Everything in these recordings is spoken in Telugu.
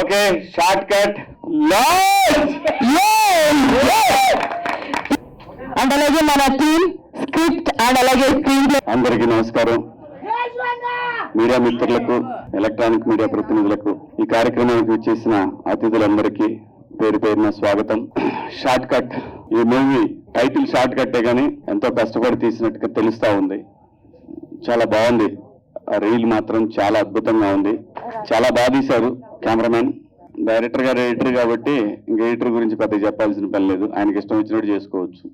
ఓకే, షార్ట్ కట్ అండ్ అలాగే మన టీమ్ స్క్రిప్ట్ అండ్ అలాగే స్క్రీన్ ప్లే. అందరికీ నమస్కారం. మీడియా మిత్రులకు, ఎలక్ట్రానిక్ మీడియా ప్రతినిధులకు, ఈ కార్యక్రమానికి వచ్చేసిన అతిథులందరికీ పేరు పేరున స్వాగతం. షార్ట్ కట్, ఈ మూవీ టైటిల్ షార్ట్ కట్టే కానీ ఎంతో కష్టపడి తీసినట్టుగా తెలుస్తా ఉంది. చాలా బాగుంది. ఆ రీల్ మాత్రం చాలా అద్భుతంగా ఉంది. చాలా బాగా తీశారు కెమెరామెన్. డైరెక్టర్ గారు ఎడిటర్ కాబట్టి ఇంకా ఎడిటర్ గురించి పెద్దగా చెప్పాల్సిన పని లేదు, ఆయనకి ఇష్టం వచ్చినట్టు చేసుకోవచ్చు.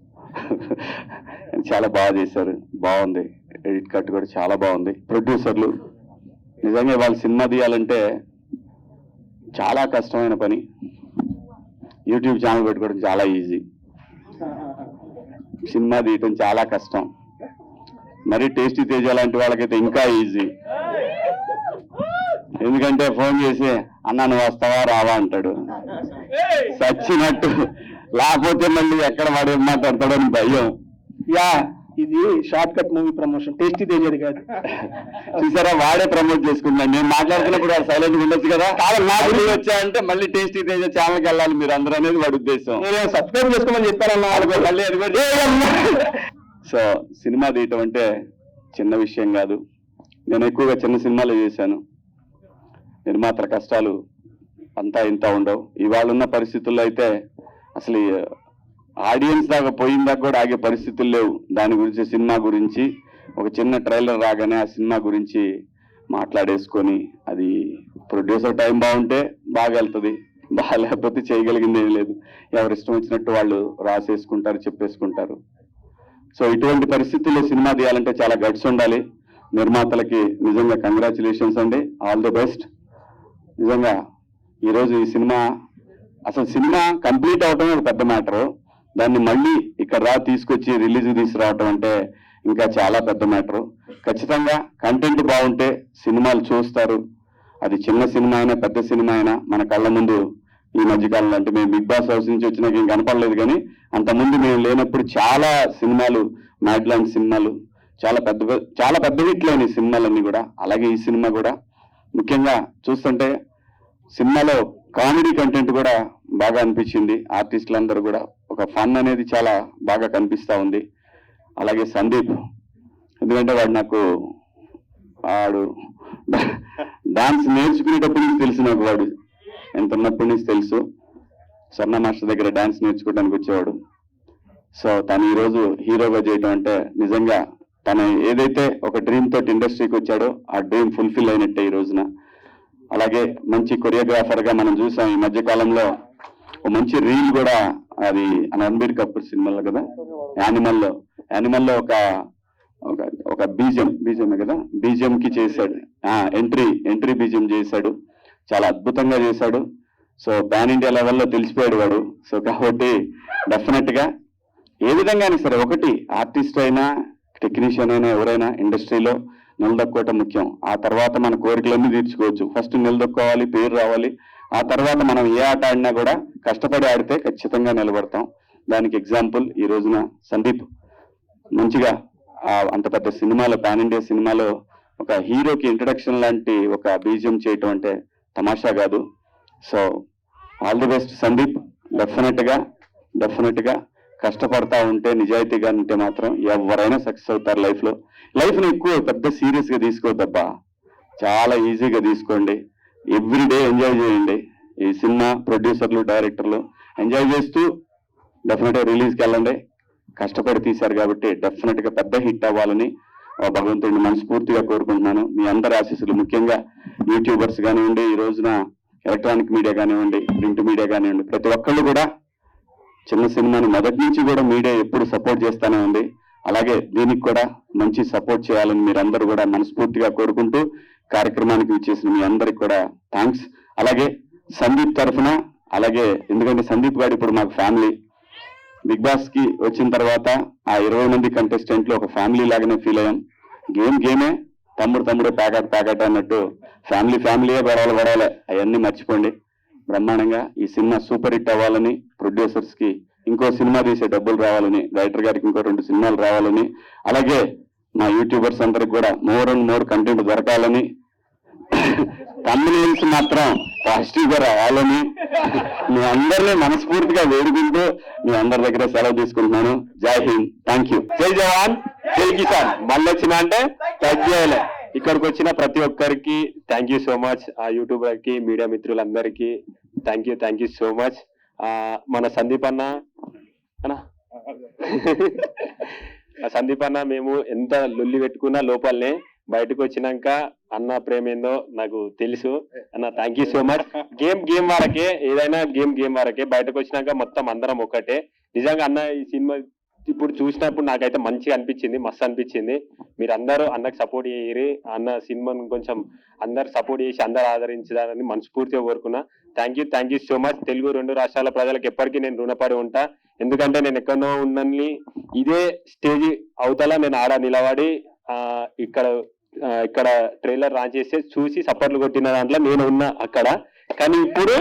చాలా బాగా చేశారు, బాగుంది. ఎడిట్ కట్ కూడా చాలా బాగుంది. ప్రొడ్యూసర్లు నిజంగా వాళ్ళు సినిమా తీయాలంటే చాలా కష్టమైన పని. యూట్యూబ్ ఛానల్ పెట్టుకోవడం చాలా ఈజీ, సినిమా తీయటం చాలా కష్టం. మరి టేస్టీ తేజ లాంటి వాళ్ళకైతే ఇంకా ఈజీ. ఎందుకంటే ఫోన్ చేసి అన్నా నువ్వు వస్తావా రావా అంటాడు సచ్చినట్టు, లేకపోతే మళ్ళీ ఎక్కడ వాడు ఏం మాట్లాడతాడో అని భయం. యా, ఇది short cut movie promotion, tasty తేజది కాదు. చూసారా, వాడే ప్రమోట్ చేసుకుంటాను. నేను మాట్లాడుతున్నప్పుడు వాడు సైలెంట్ ఉండొచ్చు కదా. నాకు వచ్చా అంటే మళ్ళీ టేస్టీ తేజ ఛానల్కి వెళ్ళాలి మీరు అందరూ అనేది వాడి ఉద్దేశం. నేను సబ్స్క్రైబ్ చేసుకోమని చెప్పానన్నా, మళ్ళీ అది కూడా. సో సినిమా తీయటం అంటే చిన్న విషయం కాదు. నేను ఎక్కువగా చిన్న సినిమాలు చేశాను. నిర్మాతల కష్టాలు అంతా ఇంత ఉండవు. ఇవాళ ఉన్న పరిస్థితుల్లో అయితే అసలు ఆడియన్స్ దాకా పోయిందాకా కూడా ఆగే పరిస్థితులు లేవు. దాని గురించి, సినిమా గురించి ఒక చిన్న ట్రైలర్ రాగానే ఆ సినిమా గురించి మాట్లాడేసుకొని, అది ప్రొడ్యూసర్ టైం బాగుంటే బాగా వెళ్తుంది, బాగా లేకపోతే చేయగలిగింది ఏం లేదు. ఎవరు ఇష్టం వచ్చినట్టు వాళ్ళు రాసేసుకుంటారు, చెప్పేసుకుంటారు. సో ఇటువంటి పరిస్థితుల్లో సినిమా తీయాలంటే చాలా గట్స్ ఉండాలి. నిర్మాతలకి నిజంగా కంగ్రాచులేషన్స్ అండి, ఆల్ ది బెస్ట్. నిజంగా ఈరోజు ఈ సినిమా, అసలు సినిమా కంప్లీట్ అవటం ఒక పెద్ద మ్యాటరు. దాన్ని మళ్ళీ ఇక్కడ తీసుకొచ్చి రిలీజ్ తీసుకురావటం అంటే ఇంకా చాలా పెద్ద మ్యాటరు. ఖచ్చితంగా కంటెంట్ బాగుంటే సినిమాలు చూస్తారు. అది చిన్న సినిమా అయినా పెద్ద సినిమా అయినా మన కళ్ళ ముందు ఈ మధ్యకాలంలో, అంటే మేము బిగ్ బాస్ హౌస్ నుంచి వచ్చినాక ఏం కనపడలేదు, కానీ అంతకుముందు మేము లేనప్పుడు చాలా సినిమాలు, మ్యాడ్లాండ్ సినిమాలు, చాలా పెద్ద హిట్లైన సినిమాలన్నీ కూడా. అలాగే ఈ సినిమా కూడా ముఖ్యంగా చూస్తుంటే సినిమాలో కామెడీ కంటెంట్ కూడా బాగా అనిపించింది. ఆర్టిస్టులందరూ కూడా ఒక ఫన్ అనేది చాలా బాగా కనిపిస్తూ ఉంది. అలాగే సందీప్, ఎందుకంటే వాడు డాన్స్ నేర్చుకునేటప్పటి నుంచి తెలుసు నాకు. వాడు ఎంత ఉన్నప్పటి నుంచి తెలుసు. స్వర్ణ మాస్టర్ దగ్గర డాన్స్ నేర్చుకోవడానికి వచ్చేవాడు. సో తను ఈరోజు హీరోగా చేయడం అంటే నిజంగా తను ఏదైతే ఒక డ్రీమ్ తోటి ఇండస్ట్రీకి వచ్చాడో ఆ డ్రీమ్ ఫుల్ఫిల్ అయినట్టే ఈ రోజున. అలాగే మంచి కొరియోగ్రాఫర్ గా మనం చూసాం ఈ మధ్య కాలంలో. ఒక మంచి రీల్ కూడా, అది రణబీర్ కపూర్ సినిమాలో కదా, యానిమల్లో ఒక బీజం కదా, బీజం కి చేశాడు. ఎంట్రీ బీజం చేశాడు, చాలా అద్భుతంగా చేశాడు. సో పాన్ ఇండియా లెవెల్లో తెలిసిపోయాడు వాడు. సో కాబట్టి డెఫినెట్ గా ఏ విధంగానే సరే, ఒకటి ఆర్టిస్ట్ అయినా టెక్నీషియన్ అయినా ఎవరైనా ఇండస్ట్రీలో నిలదొక్కోవటం ముఖ్యం. ఆ తర్వాత మన కోరికలన్నీ తీర్చుకోవచ్చు. ఫస్ట్ నిలదొక్కోవాలి, పేరు రావాలి. ఆ తర్వాత మనం ఏ ఆట ఆడినా కూడా కష్టపడి ఆడితే ఖచ్చితంగా నిలబడతాం. దానికి ఎగ్జాంపుల్ ఈ రోజున సందీప్ మంచిగా అంత పెద్ద సినిమాలో, పాన్ ఇండియా సినిమాలో ఒక హీరోకి ఇంట్రడక్షన్ లాంటి ఒక బీజియం చేయటం అంటే తమాషా కాదు. So all the best Sandeep. Definite గా కష్టపడతా ఉంటే, నిజాయితీగా ఉంటే మాత్రం ఎవరైనా సక్సెస్ అవుతారు లైఫ్లో. లైఫ్ని ఎక్కువ పెద్ద సీరియస్గా తీసుకోవద్దబ్బా, చాలా ఈజీగా తీసుకోండి. ఎవ్రీడే ఎంజాయ్ చేయండి. ఈ సినిమా ప్రొడ్యూసర్లు, డైరెక్టర్లు ఎంజాయ్ చేస్తూ డెఫినెట్గా రిలీజ్కి వెళ్ళండి. కష్టపడి తీశారు కాబట్టి డెఫినెట్గా పెద్ద హిట్ అవ్వాలని భగవంతుడిని మనస్ఫూర్తిగా కోరుకుంటున్నాను. మీ అందరి ఆశీస్సులు, ముఖ్యంగా యూట్యూబర్స్ కానివ్వండి, ఈ రోజున ఎలక్ట్రానిక్ మీడియా కానివ్వండి, ప్రింట్ మీడియా కానివ్వండి, ప్రతి ఒక్కళ్ళు కూడా చిన్న సినిమాని మొదటి నుంచి కూడా మీడియా ఎప్పుడు సపోర్ట్ చేస్తానే ఉంది. అలాగే దీనికి కూడా మంచి సపోర్ట్ చేయాలని మీరందరూ కూడా మనస్ఫూర్తిగా కోరుకుంటూ కార్యక్రమానికి ఇచ్చేసిన మీ అందరికి కూడా థ్యాంక్స్. అలాగే సందీప్ తరఫున, అలాగే ఎందుకంటే సందీప్ గారు ఇప్పుడు మాకు ఫ్యామిలీ. బిగ్ బాస్ కి వచ్చిన తర్వాత ఆ 20 మంది కంటెస్టెంట్లు ఒక ఫ్యామిలీ లాగానే ఫీల్ అయ్యాం. గేమే, తమ్ముడు ప్యాకెట్ అన్నట్టు ఫ్యామిలీయే గొడవలే అవన్నీ మర్చిపోండి. బ్రహ్మాండంగా ఈ సినిమా సూపర్ హిట్ అవ్వాలని, ప్రొడ్యూసర్స్ కి ఇంకో సినిమా తీసే డబ్బులు రావాలని, డైరెక్టర్ గారికి ఇంకో 2 సినిమాలు రావాలని, అలాగే మా యూట్యూబర్స్ అందరికి కూడా మోర్ అండ్ మోర్ కంటెంట్ దొరకాలని, తమ్ముళ్ళకి మాత్రం పాజిటివ్ గా రావాలని మీ అందరినీ మనస్ఫూర్తిగా వేడుకుంటూ మీ అందరి దగ్గర సెలవు తీసుకుంటున్నాను. జై హింద్, థ్యాంక్ యూ. జై జవాన్ జై కిసాన్. మళ్ళీ వచ్చిన అంటే తగ్గేయలే. ఇక్కడికి వచ్చిన ప్రతి ఒక్కరికి థ్యాంక్ యూ సో మచ్. ఆ యూట్యూబర్ కి మీడియా మిత్రులందరికీ థ్యాంక్ యూ సో మచ్. మన సందీప్ అన్న సందీప్ అన్న మేము ఎంత లొల్లి పెట్టుకున్నా లోపలనే బయటకు వచ్చినాక అన్న ప్రేమ ఏందో నాకు తెలుసు అన్న. Thank you so much. Game వరకే, ఏదైనా గేమ్ వరకే. బయటకు వచ్చినాక మొత్తం అందరం ఒకటే. నిజంగా అన్న ఈ సినిమా ఇప్పుడు చూసినప్పుడు నాకైతే మంచిగా అనిపించింది, మస్తు అనిపించింది. మీరు అందరూ అన్నకు సపోర్ట్ చేయరి. అన్న సినిమాను కొంచెం అందరు సపోర్ట్ చేసి అందరు ఆదరించాలని మనస్ఫూర్తిగా కోరుకున్నా. Thank you so much. Telugu 2 రాష్ట్రాల ప్రజలకు ఎప్పటికీ నేను రుణపడి ఉంటా. ఎందుకంటే నేను ఎక్కడో ఉన్నని ఇదే స్టేజ్ అవతల నేను ఆడ నిలబడి ఇక్కడ ట్రైలర్ లాంచ్ చేస్తే చూసి సపోర్ట్లు కొట్టిన దాంట్లో నేను ఉన్నా అక్కడ. కానీ ఇప్పుడు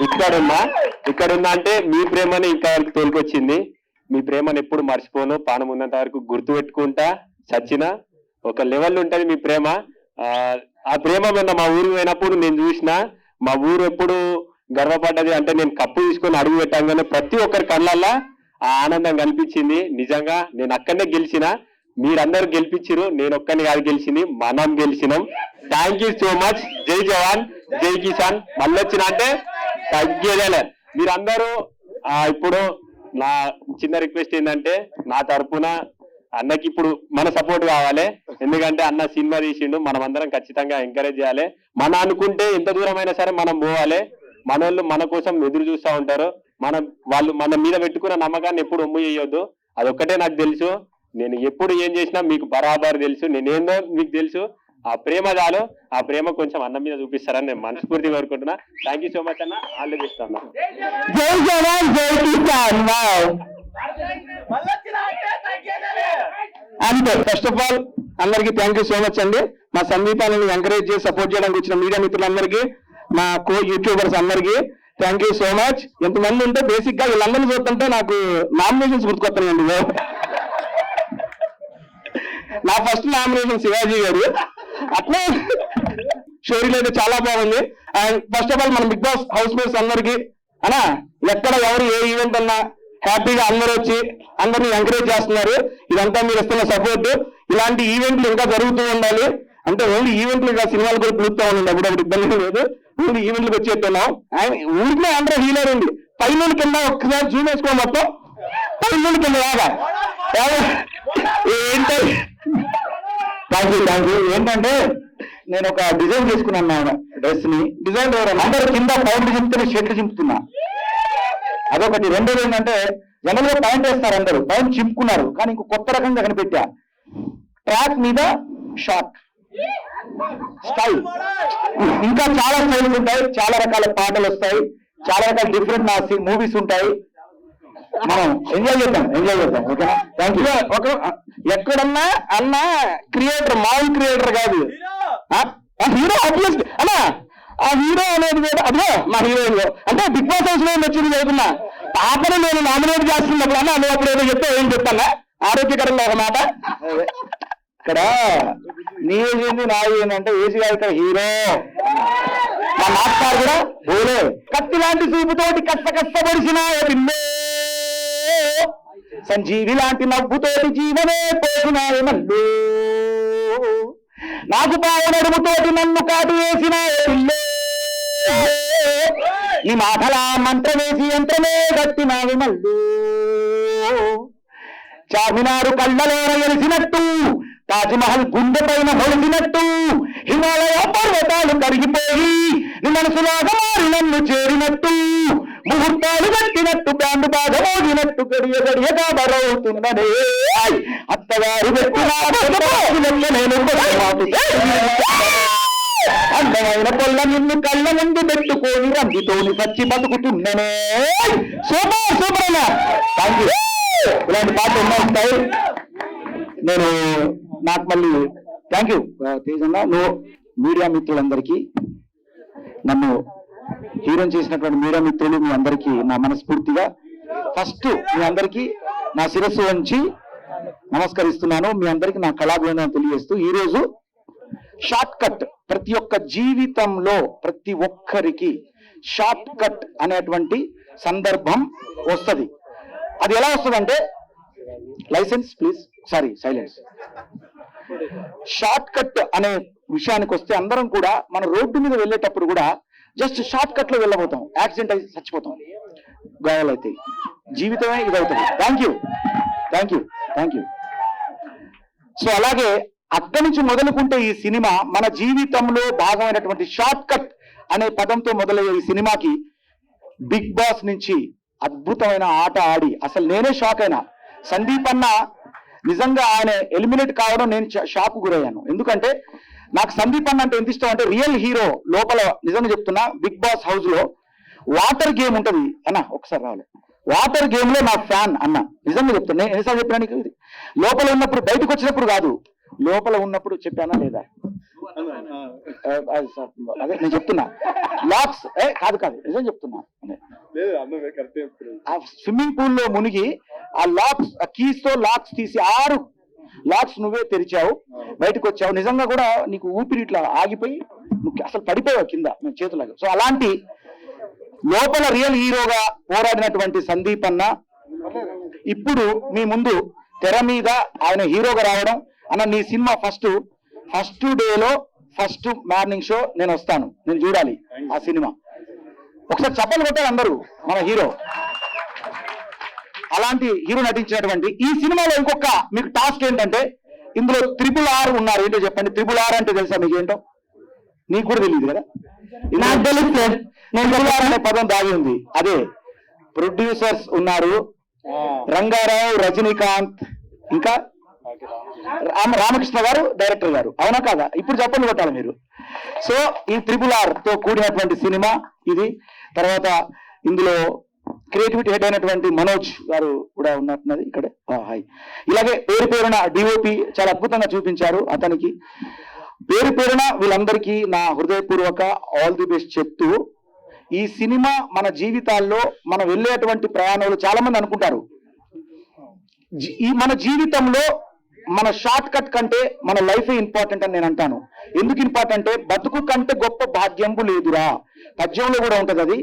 ఇక్కడున్నా అంటే మీ ప్రేమని ఇంకా వరకు తోలుకొచ్చింది. మీ ప్రేమను ఎప్పుడు మర్చిపోను. పానం ఉన్నంత వరకు గుర్తు పెట్టుకుంటా. చచ్చిన ఒక లెవెల్ ఉంటది మీ ప్రేమ. ఆ ప్రేమ మొన్న మా ఊరు పోయినప్పుడు నేను చూసిన. మా ఊరు ఎప్పుడు గర్వపడ్డది అంటే నేను కప్పు తీసుకొని అడుగు పెట్టాగానే ప్రతి ఒక్కరి కళ్ళల్లో ఆ ఆనందం కనిపించింది. నిజంగా నేను అక్కడనే గెలిచిన, మీరందరూ గెలిపించారు. నేను ఒక్కని కాదు గెలిచింది, మనం గెలిచినాం. Thank you so much. జై జవాన్ జై కిసాన్. మళ్ళీ వచ్చిన అంటే తగ్గేదేలే. మీరందరూ ఇప్పుడు నా చిన్న రిక్వెస్ట్ ఏంటంటే నా తరపున అన్నకి ఇప్పుడు మన సపోర్ట్ కావాలి. ఎందుకంటే అన్న సినిమా తీసిండు, మనం అందరం ఖచ్చితంగా ఎంకరేజ్ చేయాలి. మన అనుకుంటే ఎంత దూరం అయినా సరే మనం పోవాలి. మనోళ్ళు మన కోసం ఎదురు చూస్తూ ఉంటారు. వాళ్ళు మన మీద పెట్టుకున్న నమ్మకాన్ని ఎప్పుడు ఒమ్ము చేయొద్దు. అదొక్కటే నాకు తెలుసు. నేను ఎప్పుడు ఏం చేసినా మీకు బరాబర్ తెలుసు. నేనేందో మీకు తెలుసు. ఆ ప్రేమ చాలు. ఆ ప్రేమ కొంచెం అన్న మీద చూపిస్తారని నేను మనస్ఫూర్తిగా కోరుకుంటున్నా. థ్యాంక్ యూ సో మచ్ అన్న. ఆల్ ది బెస్ట్ అన్న. జై జవాన్ జై కిసాన్. అంతే. ఫస్ట్ ఆఫ్ ఆల్ అందరికీ థ్యాంక్ యూ సో మచ్ అండి. మా సందీపాన్ని ఎంకరేజ్ చేసి సపోర్ట్ చేయడానికి వచ్చిన మీడియా మిత్రులందరికీ, మా కో యూట్యూబర్స్ అందరికీ థ్యాంక్ యూ సో మచ్. ఎంతమంది ఉంటే బేసిక్ గా వీళ్ళందరినీ చూస్తుంటే నాకు నామినేషన్స్ గుర్తుకొస్తానండి. నా ఫస్ట్ నామినేషన్ శివాజీ గారు. అట్లా స్టోరీలు అయితే చాలా బాగుంది. అండ్ ఫస్ట్ ఆఫ్ ఆల్ మన బిగ్ బాస్ హౌస్ మేట్స్ అందరికీ అన్నా, ఎక్కడ ఎవరు ఏ ఈవెంట్ అన్నా హ్యాపీగా అందరూ వచ్చి అందరినీ ఎంకరేజ్ చేస్తున్నారు. ఇదంతా మీరు ఇస్తున్న సపోర్ట్. ఇలాంటి ఈవెంట్లు ఇంకా జరుగుతూ ఉండాలి. అంటే ఓన్లీ ఈవెంట్లు ఇంకా సినిమాలు కూడా పిలుస్తూ ఉండండి. అప్పుడు ఇబ్బంది లేదు. ఓన్లీ ఈవెంట్లకు వచ్చేస్తున్నాం. ఆయన ఊరికే అందరూ హీలర్ అండి. పైన కింద ఒక్కసారి జూమ్ వేసుకో, మొత్తం పైన కింద బాగా ఏంటంటే థ్యాంక్ యూ. ఏంటంటే నేను ఒక డిజైన్ చేసుకున్నాను డ్రెస్ ని. డిజైన్ అందరూ కింద పౌంట్ చింపుతున్న షర్ట్లు చింపుతున్నా, అదొకటి. రెండోది ఏంటంటే జనరల్ గా పాయింట్ వేస్తారు, అందరూ పాయింట్ చింపుకున్నారు. కానీ ఇంకో కొత్త రకంగా కనిపెట్టా. ట్రాక్ మీద షార్ట్ స్టైల్. ఇంకా చాలా స్టైల్స్ ఉంటాయి, చాలా రకాల పాటలు వస్తాయి, చాలా రకాల డిఫరెంట్ నా మూవీస్ ఉంటాయి. మనం ఎంజాయ్ చేద్దాం. ఓకేనా? Thank you. ఒక ఎక్కడన్నా అన్న క్రియేటర్, మామూలు క్రియేటర్ కాదు, హీరో. ఆబ్వియస్ అన్నా ఆ హీరో అనేది కూడా అదే మా హీరోయిన్ లో. అంటే బిగ్ బాస్ హౌస్ లో వచ్చింది చదువుతున్నా. పాపను నేను నామినేట్ చేస్తున్నప్పుడు అన్న నువ్వు అప్పుడు ఏదో చెప్తే ఏం చెప్తానా? ఆరోగ్యకరంగా ఒక మాట. ఇక్కడ నీ ఏజ్ ఏంది నా ఏజ్ ఏంటంటే ఏజ్ కాదు, ఇక్కడ హీరో. మా మాస్టర్ కూడా ఓలే కత్తి లాంటి చూపుతోటి కష్టపడిసిన పిల్లే, సంజీవి లాంటి నవ్వుతోటి జీవనే పోసినాయి మళ్ళీ, నాకు పావు నడుముతోటి నన్ను కాటు వేసిన పిల్లే, నీ మాటలా మంత్రం వేసి యంత్రమే గట్టినావి మళ్ళీ, చార్మినారు కళ్ళలోన ఎలిసినట్టు, తాజ్మహల్ గుండె పైన హొలిసినట్టు, హిమాలయ పర్వతాలు కరిగిపోయి నీ మనసులాగా మారి నన్ను చేరినట్టు, ముహూర్తాలు కట్టినట్టు బ్యాండు బాధ మోగినట్టు గడియ కాబరవుతున్నదే అత్తగారు పెట్టిన నేను అందమైన పొల్ల నిన్ను కళ్ళ ముందు పెట్టుకొని రందితోని సచ్చి బతుకుతున్ననే. సూపర్ అన్నా. Thank you. ఇలాంటి పాటలు ఎన్నో ఉంటాయి. నేను నాకు మళ్ళీ థ్యాంక్ యూ తేజన్న. నువ్వు మీడియా మిత్రులందరికీ, నన్ను హీరోయిన్ చేసినటువంటి మీడియా మిత్రులు మీ అందరికీ నా మనస్ఫూర్తిగా ఫస్ట్ మీ అందరికీ నా శిరస్సు వంచి నమస్కరిస్తున్నాను. మీ అందరికీ నా కళాభివందనం తెలియజేస్తూ ఈరోజు షార్ట్ కట్ ప్రతి ఒక్క జీవితంలో ప్రతి ఒక్కరికి షార్ట్ కట్ అనేటువంటి సందర్భం వస్తుంది. అది ఎలా వస్తుందంటే, licence please, sorry silence. Short cut అనే విషయానికి వస్తే అందరం కూడా మన రోడ్డు మీద వెళ్ళేటప్పుడు కూడా జస్ట్ షార్ట్ కట్ లో వెళ్ళబోతాం, యాక్సిడెంట్ అయి చచ్చిపోతాం, గాయాలైతే జీవితమే ఇదవుతుంది. Thank you. సో అలాగే అక్కడి నుంచి మొదలుకుంటే ఈ సినిమా మన జీవితంలో భాగమైనటువంటి షార్ట్ కట్ అనే పదంతో మొదలయ్యే ఈ సినిమాకి బిగ్ బాస్ నుంచి అద్భుతమైన ఆట ఆడి అసలు నేనే షాక్ అయినా. సందీప్ అన్న నిజంగా ఆయన ఎలిమినేట్ కావడం నేను షాక్ గురయ్యాను. ఎందుకంటే నాకు సందీప్ అన్న అంటే ఎంత ఇష్టం అంటే, రియల్ హీరో లోపల నిజంగా చెప్తున్నా, బిగ్ బాస్ హౌస్ లో వాటర్ గేమ్ ఉంటది అన్న, ఒకసారి రావాలి, వాటర్ గేమ్ లో నా ఫ్యాన్ అన్న, నిజంగా చెప్తున్నా. నేను ఎన్నిసార్లు చెప్పినా నీకు, ఇది లోపల ఉన్నప్పుడు, బయటకు వచ్చినప్పుడు కాదు, లోపల ఉన్నప్పుడు చెప్పానా లేదా? అదే నేను చెప్తున్నా, లాక్స్ కాదు నిజం చెప్తున్నా. ఆ స్విమ్మింగ్ పూల్ లో మునిగి ఆ లాక్స్, ఆ కీస్ తో లాక్స్ తీసి 6 లాక్స్ నువ్వే తెరిచావు, బయటకు వచ్చావు. నిజంగా కూడా నీకు ఊపిరి ఇట్లా ఆగిపోయి నువ్వు అసలు పడిపోయావు కింద మేము చేతులాగా. సో అలాంటి లోపల రియల్ హీరోగా పోరాడినటువంటి సందీప్ అన్న ఇప్పుడు మీ ముందు తెర మీద ఆయన హీరోగా రావడం. అన్న నీ సినిమా ఫస్ట్ డేలో ఫస్ట్ మార్నింగ్ షో నేను వస్తాను, నేను చూడాలి ఆ సినిమా. ఒకసారి చప్పలు కొట్టారు అందరూ మన హీరో. అలాంటి హీరో నటించినటువంటి ఈ సినిమాలో ఇంకొక మీకు టాస్క్ ఏంటంటే, ఇందులో RRR ఉన్నారు. ఏంటో చెప్పండి, RRR అంటే తెలుసా మీకు? ఏంటో నీకు కూడా తెలియదు కదా? నాకు తెలుసు సార్. RRR అనే పదం దాగి ఉంది. అదే ప్రొడ్యూసర్స్ ఉన్నారు, రంగారావు, రజనీకాంత్, ఇంకా రామకృష్ణ గారు డైరెక్టర్ గారు, అవునా కాదా? ఇప్పుడు చెప్పండి కొట్టాలి మీరు. సో ఈ RRR తో కూడినటువంటి సినిమా ఇది. తర్వాత ఇందులో క్రియేటివిటీ హెడ్ అయినటువంటి మనోజ్ గారు కూడా ఉన్నట్టున్నది ఇక్కడ. హాయ్. ఇలాగే పేరున డిఓపి చాలా అద్భుతంగా చూపించారు. అతనికి పేరున వీళ్ళందరికీ నా హృదయపూర్వక ఆల్ ది బెస్ట్ చెప్తూ, ఈ సినిమా మన జీవితాల్లో మనం వెళ్ళేటువంటి ప్రయాణాలు చాలా మంది అనుకుంటారు, ఈ మన జీవితంలో మన షార్ట్ కట్ కంటే మన లైఫే ఇంపార్టెంట్ అని నేను అంటాను. ఎందుకు ఇంపార్టెంట్ అంటే, బతుకు కంటే గొప్ప భాగ్యంబు లేదురా, పద్యంలో కూడా ఉంటది అది.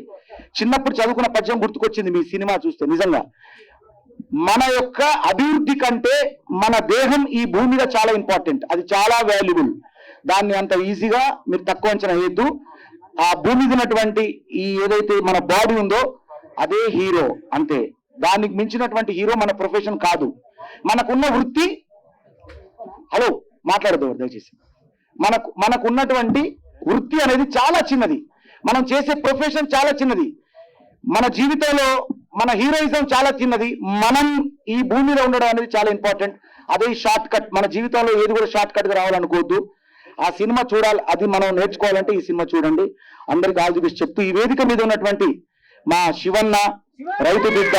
చిన్నప్పుడు చదువుకున్న పద్యం గుర్తుకొచ్చింది మీ సినిమా చూస్తే. నిజంగా మన యొక్క అభివృద్ధి కంటే మన దేహం ఈ భూమి మీద చాలా ఇంపార్టెంట్, అది చాలా వాల్యుబుల్. దాన్ని అంత ఈజీగా మీరు తక్కువ అంచనా వేయద్దు. ఆ భూమి మీద ఉన్నటువంటి ఈ ఏదైతే మన బాడీ ఉందో అదే హీరో, అంతే. దానికి మించినటువంటి హీరో మన ప్రొఫెషన్ కాదు. మనకున్న వృత్తి, హలో మాట్లాడదు దయచేసి, మనకున్నటువంటి వృత్తి అనేది చాలా చిన్నది, మనం చేసే ప్రొఫెషన్ చాలా చిన్నది, మన జీవితంలో మన హీరోయిజం చాలా చిన్నది. మనం ఈ భూమిలో ఉండడం అనేది చాలా ఇంపార్టెంట్. అదే షార్ట్ కట్. మన జీవితంలో ఏది కూడా షార్ట్ కట్ గా రావాలనుకోవద్దు. ఆ సినిమా చూడాలి, అది మనం నేర్చుకోవాలంటే ఈ సినిమా చూడండి. అందరికి ఆల్ ది బెస్ట్ చెప్తూ, ఈ వేదిక మీద ఉన్నటువంటి మా శివన్న, రైతు బిడ్డ,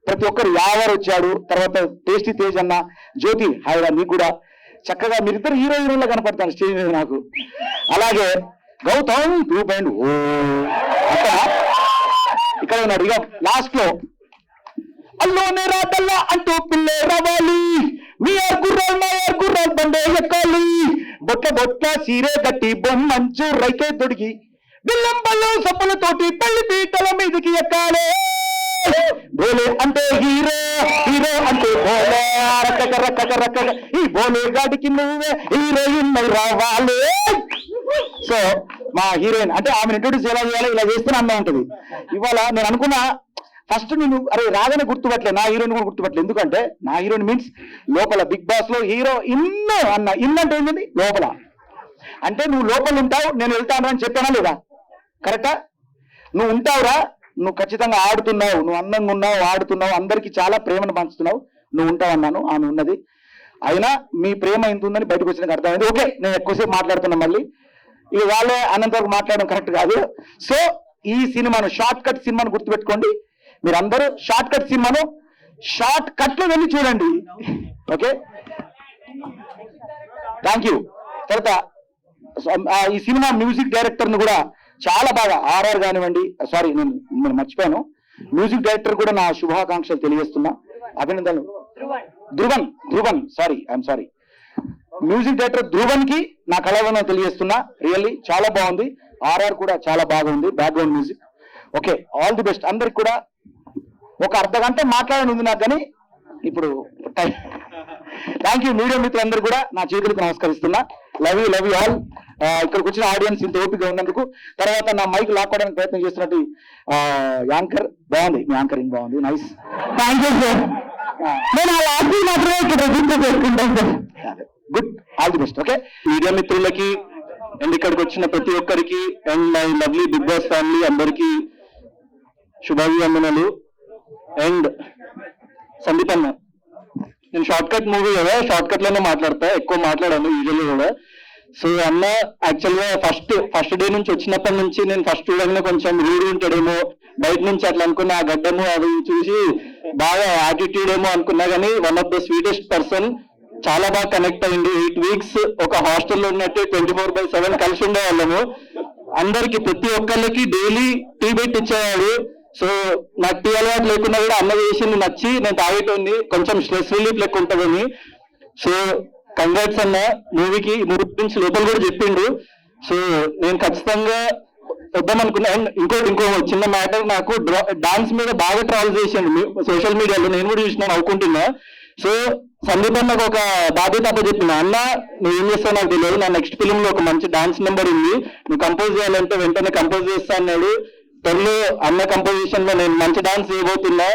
ప్రతి ఒక్కరు యావర్ వచ్చాడు, తర్వాత టేస్టీ తేజ్ అన్న, జ్యోతి హాయిరా, మీకు కూడా చక్కగా మీరిద్దరు హీరోయిన్లా కనపడతాను స్టేజ్ మీద నాకు. అలాగే గౌతమ్ 2.0 ఇక్కడ ఉన్నాడు. ఇక లాస్ట్ లో అల్లోనే రాదల్లా అంటూ పిల్లే రావాలి, మీ గుర్రాలు బండే ఎక్కాలి, బొట్ల సీరే గట్టి బొమ్మంచు రైకే దొడిగి బిల్లంబల్లో సప్పులతోటి పల్లి పీటల మీదకి ఎక్కాలి. బోలే అంటే హీరో అంటే బోలే, రక్క ఈ బోలే గాడికి నువ్వే హీరోయిన్ రావాలి. సో మా హీరోయిన్ అంటే ఆమెను ఇంట్రొడ్యూస్ ఎలా చేయాలి, ఇలా చేస్తేనే అన్న ఉంటుంది. ఇవాళ నేను అనుకున్నా ఫస్ట్ నేను అరే రాగానే గుర్తుపట్టలే, నా హీరోయిన్ కూడా గుర్తుపట్టలేదు. ఎందుకంటే నా హీరోయిన్ మీన్స్ లోపల బిగ్ బాస్ లో హీరో ఇన్ను అన్న. ఇన్ అంటే ఏంటండి? లోపల. అంటే నువ్వు లోపల ఉంటావు, నేను వెళ్తాను అని చెప్పానా లేదా? కరెక్టా? నువ్వు ఉంటావురా, నువ్వు ఖచ్చితంగా ఆడుతున్నావు, నువ్వు అందంగా ఉన్నావు, ఆడుతున్నావు, అందరికి చాలా ప్రేమను పంచుతున్నావు, నువ్వు ఉంటావు అన్నాను. ఆమె ఉన్నది. అయినా మీ ప్రేమ ఎంత ఉందని బయటకు వచ్చినాక అర్థమైంది. ఓకే, నేను ఎక్కువసేపు మాట్లాడుతున్నా, మళ్ళీ ఇక వాళ్ళే అన్నంత వరకు మాట్లాడడం కరెక్ట్ కాదు. సో ఈ సినిమాను, షార్ట్ కట్ సినిమాను గుర్తుపెట్టుకోండి. మీరందరూ షార్ట్ కట్ సినిమాను షార్ట్ కట్ లో వెళ్ళి చూడండి. Okay, thank you. తర్వాత ఈ సినిమా మ్యూజిక్ డైరెక్టర్ ను కూడా చాలా బాగా, RR కానివ్వండి, సారీ నేను మర్చిపోయాను, మ్యూజిక్ డైరెక్టర్ కూడా నా శుభాకాంక్షలు తెలియజేస్తున్నా, అభినందనలు. Dhruvan, sorry, I'm sorry. Music director Dhruvan కి నా కళావనం తెలియజేస్తున్నా. రియల్లీ చాలా బాగుంది. ఆర్ఆర్ కూడా చాలా బాగుంది, background music. Okay, all the best అందరికి కూడా. ఒక అర్ధ గంట మాట్లాడని ఉంది నాకు, కానీ ఇప్పుడు థ్యాంక్ యూ. మీడియా మిత్రులందరూ కూడా నా చేతులకు నమస్కరిస్తున్నా. Love you all. ఇక్కడికి వచ్చిన ఆడియన్స్ ఇంత ఓపిక ఉన్నందుకు. తర్వాత నా మైక్ లాక్కోవడానికి ప్రయత్నం చేస్తున్నట్టు యాంకర్ బాగుంది, మీ యాంకరింగ్ బాగుంది, నైస్. Thank you sir. నేను ఆ లాస్ట్ మాత్రమే ఇక్కడ రిజిస్టర్ చేసుకుంటాను sir. Good, all the best. Okay, media మిత్రులకి అండ్ ఇక్కడికి వచ్చిన ప్రతి ఒక్కరికి and my lovely Bigg Boss family అందరికీ శుభాభివందనలు. అండ్ సందీప్ అన్న, నేను షార్ట్ కట్ మూవీ కదా, షార్ట్ కట్ లోనే మాట్లాడతా, ఎక్కువ మాట్లాడాను యూజువల్లీ కూడా. సో అన్న యాక్చువల్ గా ఫస్ట్ డే నుంచి వచ్చినప్పటి నుంచి నేను ఫస్ట్ చూడగానే కొంచెం రూడ్ ఉంటాడేమో, బయట నుంచి అట్లా అనుకున్నా, ఆ గడ్డము అవి చూసి బాగా యాటిట్యూడ్ ఏమో అనుకున్నా, కానీ one of the sweetest person. చాలా బాగా కనెక్ట్ అయ్యింది. 8 weeks ఒక హాస్టల్లో ఉన్నట్టు 24/7 కలిసి ఉండేవాళ్ళము. అందరికి ప్రతి ఒక్కళ్ళకి డైలీ టీ పెట్టి ఇచ్చేవాడు. సో నాకు టీ అలవాటు లేకుండా కూడా అన్న చేసింది నచ్చి నేను తాగేటోని, కొంచెం స్ట్రెస్ రిలీఫ్ లెక్క ఉంటుందని. సో కంగ్రాట్స్ అన్న. మూవీ గురించి లోపల కూడా చెప్పిండు. సో నేను ఖచ్చితంగా వద్దామనుకున్నా. అండ్ ఇంకో చిన్న మ్యాటర్, నాకు డాన్స్ మీద బాగా ట్రావెల్ చేసిండు సోషల్ మీడియాలో, నేను కూడా చూసిన నవ్వుకుంటున్నా. సో సందీప్ అన్నకు ఒక బాధ్యత అప్ప చెప్పిన, అన్న నువ్వు ఏం చేస్తావు నాకు తెలియదు, నా నెక్స్ట్ ఫిలిం లో ఒక మంచి డాన్స్ నెంబర్ ఉంది, నువ్వు కంపోజ్ చేయాలంటే వెంటనే కంపోజ్ చేస్తా అన్నాడు. త్వరలో అన్న కంపోజిషన్ లో నేను మంచి డాన్స్ చేయబోతున్నా.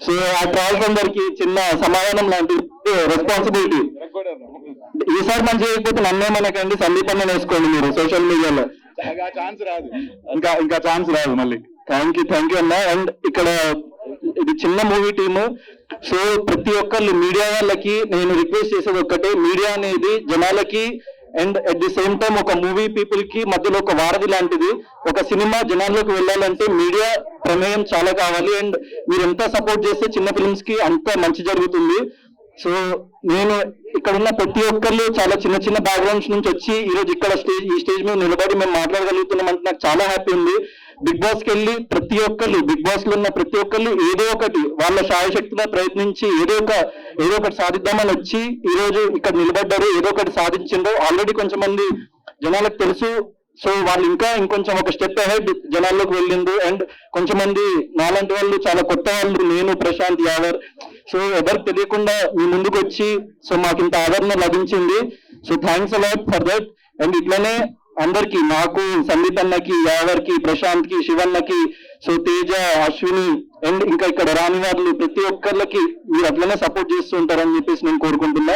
సో ఆ ట్రావెల్స్ అందరికి చిన్న సమాధానం లాంటి రెస్పాన్సిబిలిటీ. ఈసారి మంచి చేయకపోతే నన్నేమనకండి, సందీప్ అన్న వేసుకోండి మీరు సోషల్ మీడియాలో. ఇంకా ఛాన్స్ రాదు మళ్ళీ. థ్యాంక్ యూ అన్న. అండ్ ఇక్కడ ఇది చిన్న మూవీ టీము. సో ప్రతి ఒక్కళ్ళు మీడియా వాళ్ళకి నేను రిక్వెస్ట్ చేసేది ఒక్కటే, మీడియా అనేది జనాలకి and at the same time ఒక మూవీ పీపుల్ కి మధ్యలో ఒక వారధి లాంటిది. ఒక సినిమా జనాల్లోకి వెళ్ళాలంటే మీడియా ప్రమేయం చాలా కావాలి. అండ్ మీరు ఎంత సపోర్ట్ చేస్తే చిన్న ఫిల్మ్స్ కి అంత మంచి జరుగుతుంది. సో నేను ఇక్కడ ఉన్న ప్రతి ఒక్కళ్ళు చాలా చిన్న బ్యాక్గ్రౌండ్స్ నుంచి వచ్చి ఈరోజు ఇక్కడ ఈ స్టేజ్ మీద నిలబడి మేము మాట్లాడగలుగుతున్నాం అంటే నాకు చాలా హ్యాపీ ఉంది. బిగ్ బాస్ కి వెళ్ళి ప్రతి ఒక్కళ్ళు, బిగ్ బాస్ లో ఉన్న ప్రతి ఒక్కళ్ళు ఏదో ఒకటి వాళ్ళ శాయశక్తిగా ప్రయత్నించి ఏదో ఒకటి సాధిద్దామని వచ్చి ఈ రోజు ఇక్కడ నిలబడ్డారు, ఏదో ఒకటి సాధించిండ్రు. ఆల్రెడీ కొంచెం మంది జనాలకు తెలుసు. సో వాళ్ళు ఇంకొంచెం ఒక స్టెప్ అహెడ్ జనాల్లోకి వెళ్ళిండ్రు. అండ్ కొంచెం మంది నాలాంటి వాళ్ళు చాలా కొత్త వాళ్ళు, నేను ప్రశాంత్ యావర్. సో ఎవరికి తెలియకుండా మీ ముందుకు వచ్చి సో మాకు ఇంత ఆదరణ లభించింది. So thanks a lot for that. And ఇట్లనే అందరికి, నాకు, సందీప్ అన్నకి, యావర్కి, ప్రశాంత్ కి, శివన్నకి, సో తేజ, అశ్విని అండ్ ఇంకా ఇక్కడ రాని వాళ్ళు ప్రతి ఒక్కరికి మీరు అట్లనే సపోర్ట్ చేస్తూ ఉంటారని చెప్పేసి నేను కోరుకుంటున్నా.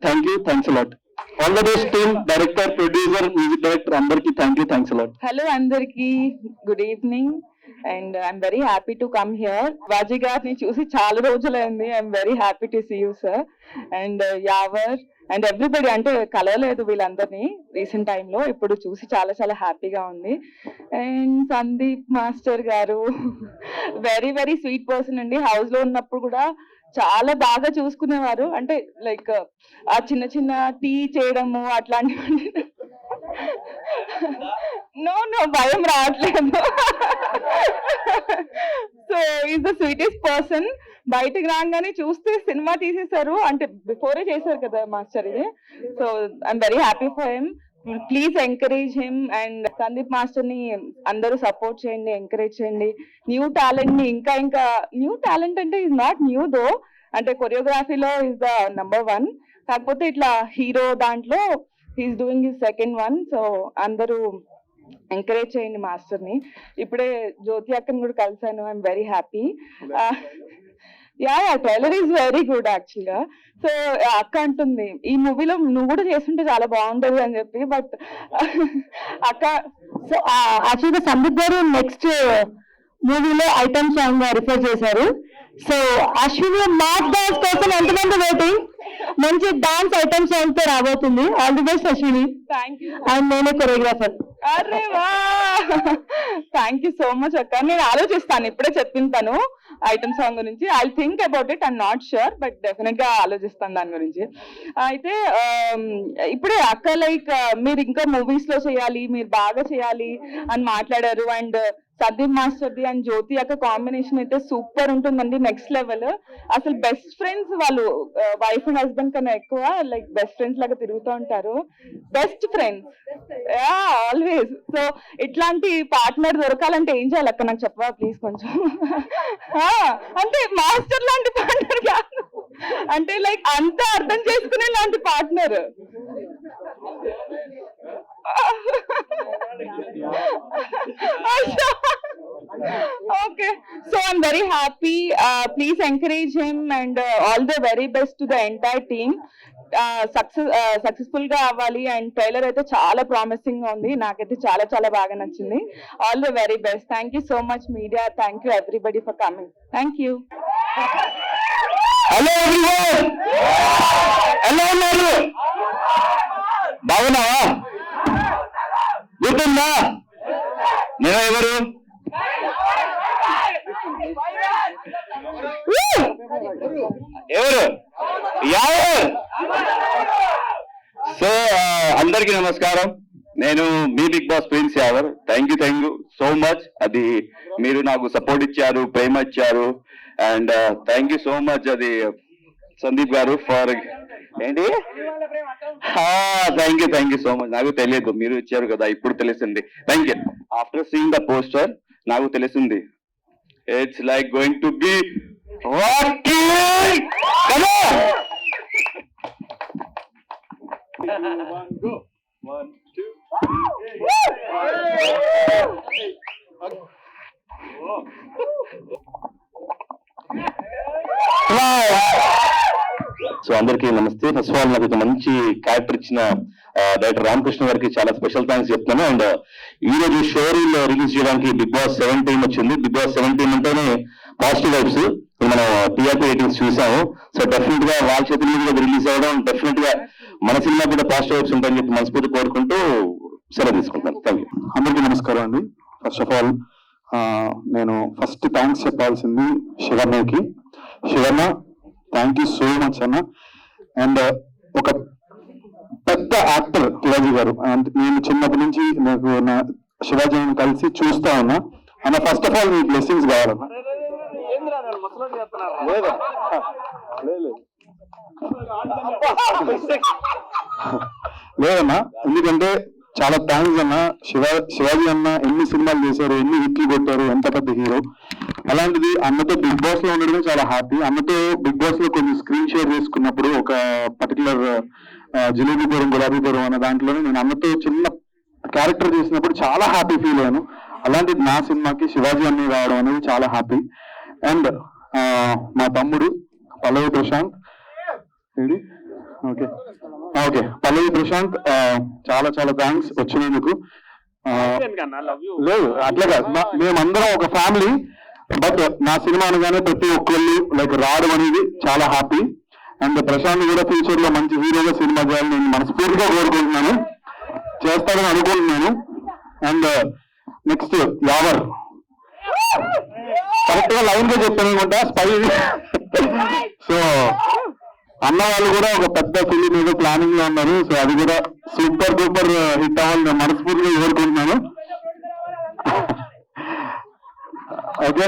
Thanks a lot. All the best team, director, producer, music director అందరికి థ్యాంక్స్ అలాట్. హలో అందరికి, good evening. And I'm very happy to come here. వాజీ గారిని చూసి చాలా రోజులైంది. I'm very happy to see you sir. And Yawar and everybody, అంటే కలవలేదు వీళ్ళందరినీ రీసెంట్ టైంలో, ఇప్పుడు చూసి చాలా హ్యాపీగా ఉంది. అండ్ సందీప్ మాస్టర్ గారు వెరీ స్వీట్ పర్సన్ అండి. హౌస్ లో ఉన్నప్పుడు కూడా చాలా బాగా చూసుకునేవారు. అంటే లైక్ ఆ చిన్న టీ చేయడము అట్లాంటివన్నీ. నో భయం రావట్లేదు. So is the sweetest person. బయటకు రాగానే చూస్తే సినిమా తీసేశారు, అంటే బిఫోరే చేశారు కదా మాస్టర్ ఇది. So I'm very happy for him. Please encourage him. And Sandeep master ని అందరూ సపోర్ట్ చేయండి, ఎంకరేజ్ చేయండి. న్యూ టాలెంట్ ని ఇంకా న్యూ టాలెంట్ అంటే ఈజ్ నాట్ న్యూ దో, అంటే కొరియోగ్రఫీలో ఈజ్ ద నంబర్ 1. కాకపోతే ఇట్లా హీరో దాంట్లో he's doing his second 1. So అందరూ ఎంకరేజ్ చేయండి మాస్టర్ ని. ఇప్పుడే జ్యోతి అక్కని కూడా కలిసాను. I'm very happy. Trailer is very good actual గా. సో అక్క అంటుంది ఈ మూవీలో నువ్వు కూడా చేస్తుంటే చాలా బాగుంటది అని చెప్పి. బట్ అక్క, సో యాక్చువల్ గా సందీప్ గారు నెక్స్ట్ మూవీలో ఐటమ్ సాంగ్ రిఫర్ చేశారు. సో అశ్విని మాస్ డాన్స్ కోసం ఎంతమంది వెయిటింగ్? మంచి డాన్స్ ఐటమ్ సాంగ్ తో రాబోతుంది. All the best Ashwini. And నేనే కొరియోగ్రాఫర్. అరే వా, థ్యాంక్ యూ సో మచ్ అక్క. నేను ఆలోచిస్తాను, ఇప్పుడే చెప్పింది తను ఐటమ్ సాంగ్ గురించి. I think about it. I'm not sure, but definite గా ఆలోచిస్తాను దాని గురించి. అయితే ఇప్పుడే అక్క లైక్ మీరు ఇంకా మూవీస్ లో చేయాలి, మీరు బాగా చేయాలి అని మాట్లాడారు. అండ్ సందీప్ మాస్టర్ది అండ్ జ్యోతి యొక్క కాంబినేషన్ అయితే సూపర్ ఉంటుందండి, నెక్స్ట్ లెవెల్. అసలు బెస్ట్ ఫ్రెండ్స్ వాళ్ళు, వైఫ్ అండ్ హస్బెండ్ కన్నా ఎక్కువ లైక్ బెస్ట్ ఫ్రెండ్స్ లాగా తిరుగుతూ ఉంటారు. Best friends always. సో ఇట్లాంటి పార్ట్నర్ దొరకాలంటే ఏం చేయాలి అక్క, నాకు చెప్పవా ప్లీజ్ కొంచెం? అంటే మాస్టర్ లాంటి పార్ట్నర్ కాదు, అంటే లైక్ అంతా అర్థం చేసుకునే లాంటి partner. Okay, so I'm very happy. Please encourage him and all the very best to the entire team. Successful గా అవ్వాలి. అండ్ ట్రైలర్ అయితే చాలా ప్రామిసింగ్ గా ఉంది, నాకైతే చాలా చాలా బాగా నచ్చింది. All the very best. Thank you so much media, thank you everybody for coming. Thank you. Hello everyone, ఎలా ఉన్నారు? బాగున్నావా? గుర్తుందా నేను ఎవరు? ఎవరు? సో అందరికీ నమస్కారం. నేను మీ Bigg Boss Prince Yawar. Thank you so much. అది మీరు నాకు సపోర్ట్ ఇచ్చారు, ప్రేమ ఇచ్చారు. And thank you so much అది సందీప్ గారు ఫర్ ఏంటి. Thank you so much. నాకు తెలియదు, మీరు ఇచ్చారు కదా, ఇప్పుడు తెలిసింది. Thank you. After seeing the poster నాకు తెలిసింది it's like going to be rocky. So అందరికీ నమస్తే. ఫస్ట్ ఆఫ్ ఆల్ నాకు మంచి క్యారెక్టర్ ఇచ్చిన డైరెక్టర్ రామకృష్ణ గారికి చాలా స్పెషల్ థ్యాంక్స్ చెప్తున్నాను. అండ్ ఈ రోజు షో రీల్ రిలీజ్ చేయడానికి బిగ్ బాస్ 17 వచ్చింది. బిగ్ బాస్ 17 అంటేనే పాజిటివ్ వైబ్స్. మనం టీఆర్పీ రేటింగ్స్ చూసాము. సో డెఫినెట్ గా వాళ్ళ చేతుల మీద రిలీజ్ అవ్వడం డెఫినెట్ గా మన సినిమా కూడా పాజిటివ్ వైబ్స్ ఉంటాయని చెప్పి మనస్ఫూర్తి కోరుకుంటూ సెలవు తీసుకుంటాను. Thank you. అందరికీ నమస్కారం అండి. ఫస్ట్ ఆఫ్ ఆల్ నేను ఫస్ట్ థ్యాంక్స్ చెప్పాల్సింది శివన్నకి. Shivanna, thank you so much అన్న. అండ్ ఒక పెద్ద యాక్టర్ శివాజీ గారు, అండ్ నేను చిన్నప్పటి నుంచి నాకు నా శివాజీని కలిసి చూస్తా ఉన్నా అన్న. First of all me blessings కావాలన్నా. లేదన్నా, ఎందుకంటే చాలా థ్యాంక్స్ అన్న. శివాజీ అన్న ఎన్ని సినిమాలు చేశారు, ఎన్ని హిట్లు కొట్టారు, ఎంత పెద్ద హీరో. అలాంటిది అన్నతో బిగ్ బాస్ లో ఉండడమే చాలా హ్యాపీ. అన్నతో బిగ్ బాస్ లో కొన్ని స్క్రీన్ షేర్ చేసుకున్నప్పుడు ఒక పర్టికులర్ జిలేబీపురం గులాబీపురం అనే దాంట్లోనే నేను అన్నతో చిన్న క్యారెక్టర్ చేసినప్పుడు చాలా హ్యాపీ ఫీల్ అయ్యాను. అలాంటిది నా సినిమాకి శివాజీ అన్ని రావడం అనేది చాలా హ్యాపీ. అండ్ మా తమ్ముడు పల్లవి ప్రశాంత్, ఓకే పల్లవి ప్రశాంత్, చాలా చాలా థ్యాంక్స్ వచ్చినందుకు. లేదు అట్లా కాదు, మేమందరం ఒక ఫ్యామిలీ. బట్ నా సినిమా అనగానే ప్రతి ఒక్కళ్ళు లైక్ రావడం అనేది చాలా హ్యాపీ. అండ్ ప్రశాంత్ కూడా ఫ్యూచర్ లో మంచి హీరోగా సినిమా చేయాలని నేను మనస్ఫూర్తిగా కోరుకుంటున్నాను, చేస్తాడని అనుకుంటున్నాను. అండ్ నెక్స్ట్ యావర్, కరెక్ట్ గా లైన్ గా చెప్పాను అనుకుంటా, స్పై. సో అన్న వాళ్ళు కూడా ఒక పెద్ద ఫిలిం ఏదో ప్లానింగ్ లో ఉన్నారు. సో అది కూడా సూపర్ డూపర్ హిట్ అవ్వాలని నేను మనస్ఫూర్తిగా కోరుకుంటున్నాను. Okay,